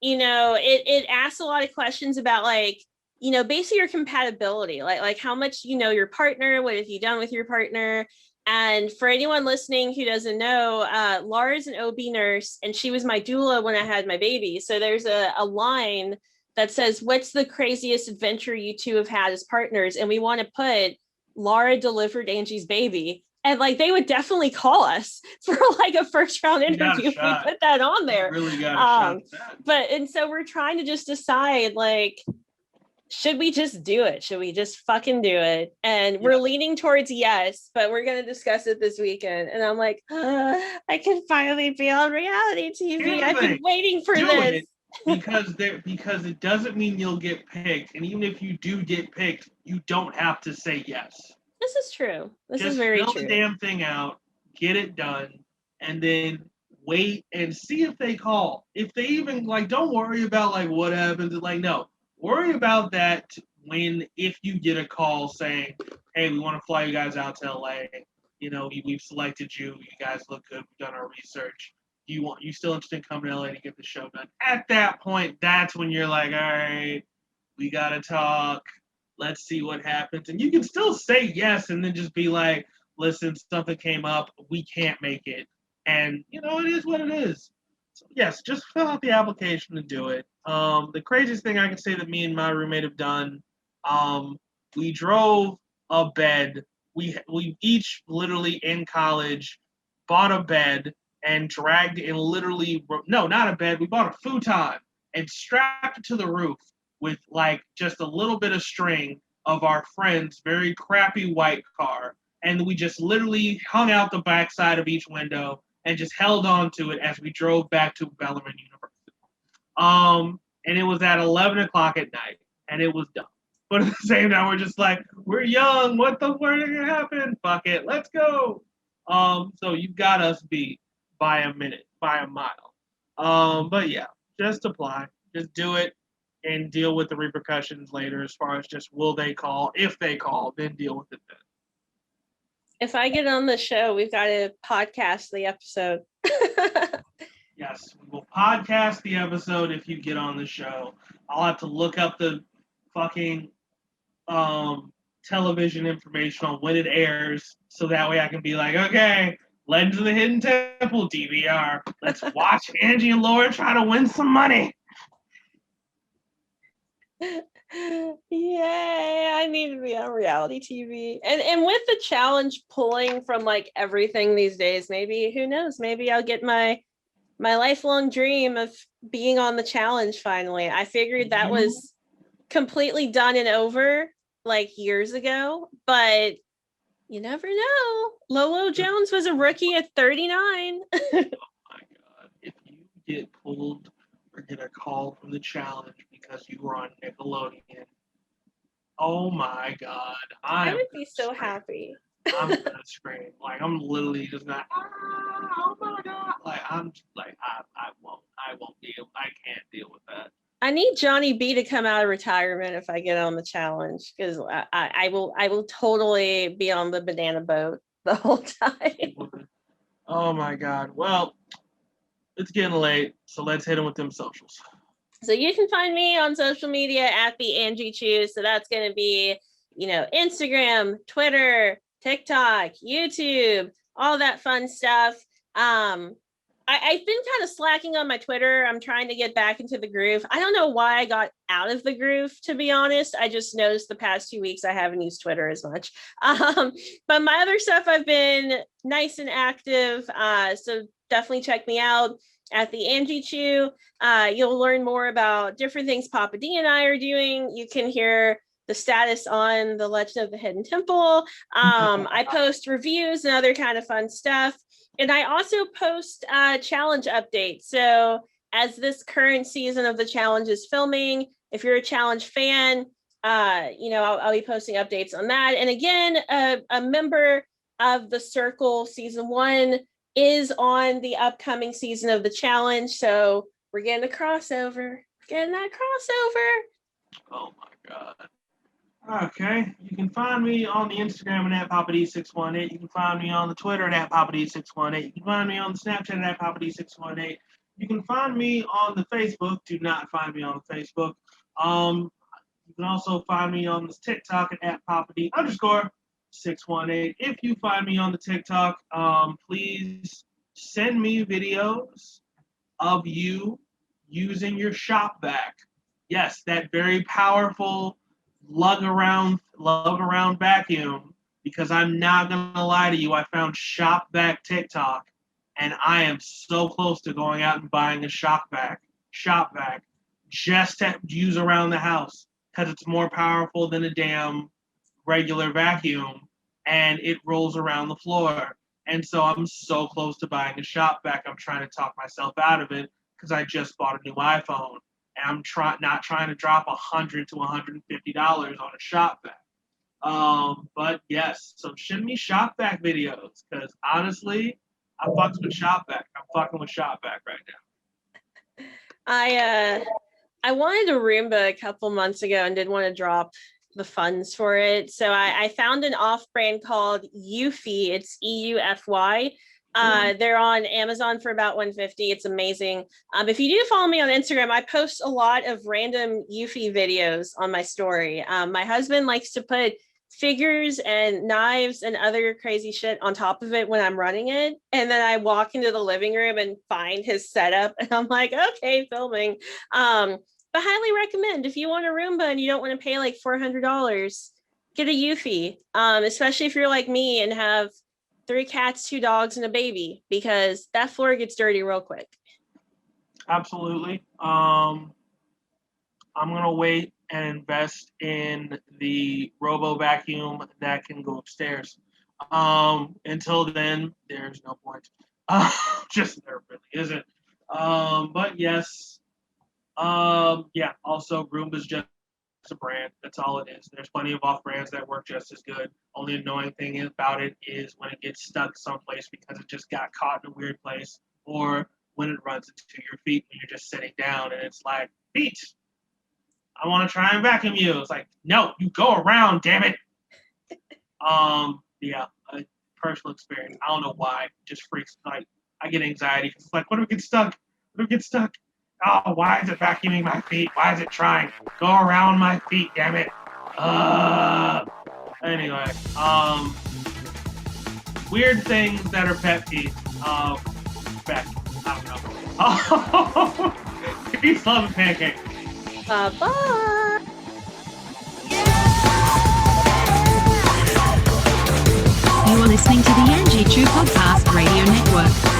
it asks a lot of questions about like, basically your compatibility, like how much you know your partner, what have you done with your partner. And for anyone listening who doesn't know, Laura's an OB nurse, and she was my doula when I had my baby. So there's a line that says, "What's the craziest adventure you two have had as partners?" And we want to put Laura delivered Angie's baby, and like they would definitely call us for like a first round interview if we put that on there. You really got a shot at that. And so we're trying to just decide, like, should we just do it? Should we just fucking do it? And we're leaning towards yes, but we're going to discuss it this weekend. And I'm like, I can finally be on reality TV. I've been waiting for this. Because it doesn't mean you'll get picked. And even if you do get picked, you don't have to say yes. This is true. This is very true. Just fill the damn thing out, get it done, and then wait and see if they call. If they even, like, don't worry about, like, what happens. Like, no. Worry about that if you get a call saying, hey, we want to fly you guys out to LA. We've selected you. You guys look good. We've done our research. You still interested in coming to LA to get the show done? At that point, that's when you're like, all right, we got to talk. Let's see what happens. And you can still say yes and then just be like, listen, something came up. We can't make it. And, it is what it is. So, yes, just fill out the application and do it. The craziest thing I can say that me and my roommate have done, we drove a bed. We each literally in college bought a bed and dragged it and not a bed. We bought a futon and strapped it to the roof with like just a little bit of string of our friend's very crappy white car. And we just literally hung out the backside of each window and just held on to it as we drove back to Bellarmine University. And it was at 11 o'clock at night, and it was dumb. But at the same time, we're just like, we're young. What the fuck is gonna happen? Fuck it, let's go. So you got us beat by a mile. But yeah, just apply, just do it, and deal with the repercussions later. As far as just will they call? If they call, then deal with it then. If I get on the show, we've got to podcast the episode. Yes, we will podcast the episode if you get on the show. I'll have to look up the fucking television information on when it airs, so that way I can be like, okay, Legends of the Hidden Temple DVR. Let's watch Angie and Laura try to win some money. Yay, I need to be on reality TV. And with the challenge pulling from like everything these days, maybe, who knows, maybe I'll get my lifelong dream of being on the challenge finally. I figured that was completely done and over like years ago, but you never know. Lolo Jones was a rookie at 39. Oh my god. If you get pulled get a call from the challenge because you were on Nickelodeon. Oh my God. I would be so happy. I'm gonna scream. Like, I'm literally just not, oh my God. Like, I'm just like, I won't deal. I can't deal with that. I need Johnny B to come out of retirement if I get on the challenge, because I will totally be on the banana boat the whole time. Oh my God. Well, it's getting late, so let's hit them with them socials. So you can find me on social media at the Angie Chew. So that's going to be, Instagram, Twitter, TikTok, YouTube, all that fun stuff. I've been kind of slacking on my Twitter. I'm trying to get back into the groove. I don't know why I got out of the groove, to be honest. I just noticed the past 2 weeks I haven't used Twitter as much. But my other stuff, I've been nice and active. So definitely check me out at the Angie Chew. You'll learn more about different things Papa D and I are doing. You can hear the status on the Legend of the Hidden Temple. I post reviews and other kind of fun stuff. And I also post challenge updates. So as this current season of the challenge is filming, if you're a challenge fan, I'll be posting updates on that. And again, a member of the Circle season 1 is on the upcoming season of the challenge. So we're getting a crossover. Getting that crossover. Oh my God. Okay, you can find me on the Instagram at PapaD618. You can find me on the Twitter at PapaD618. You can find me on the Snapchat at PapaD618. You can find me on the Facebook. Do not find me on the Facebook. You can also find me on the TikTok at PapaD_618. If you find me on the TikTok, please send me videos of you using your shop vac. Yes, that very powerful lug around vacuum, because I'm not gonna lie to you, I found shop vac TikTok, and I am so close to going out and buying a shop vac just to use around the house, because it's more powerful than a damn regular vacuum, and it rolls around the floor. And so I'm so close to buying a shop vac. I'm trying to talk myself out of it because I just bought a new iPhone. And I'm not trying to drop $100 to $150 on a shop vac. But yes, so send me shop vac videos, because honestly, I'm fucking with shop vac. I'm fucking with shop vac right now. I wanted a Roomba a couple months ago and didn't want to drop the funds for it. So I found an off-brand called Eufy. It's EUFY. They're on Amazon for about $150. It's amazing. If you do follow me on Instagram, I post a lot of random Eufy videos on my story. My husband likes to put figures and knives and other crazy shit on top of it when I'm running it. And then I walk into the living room and find his setup. And I'm like, okay, filming. But highly recommend, if you want a Roomba and you don't want to pay like $400, get a Eufy. Especially if you're like me and have 3 cats, 2 dogs, and a baby, because that floor gets dirty real quick. Absolutely. I'm gonna wait and invest in the robo vacuum that can go upstairs. Until then, there's no point. Just there really isn't. But yes. Yeah. Also, Roomba's just a brand. That's all it is. There's plenty of off brands that work just as good. Only annoying thing about it is when it gets stuck someplace because it just got caught in a weird place, or when it runs into your feet when you're just sitting down and it's like, feet, I want to try and vacuum you. It's like, no, you go around, damn it. Yeah, a personal experience. I don't know why. It just freaks. Like, I get anxiety. It's like, what if it gets stuck? What if it gets stuck? Oh, why is it vacuuming my feet? Why is it trying? Go around my feet, damn it. Anyway, weird things that are pet peeves. Beck, I don't know. Peace, love, and pancakes. Bye. You are listening to the Angie Chew Podcast Radio Network.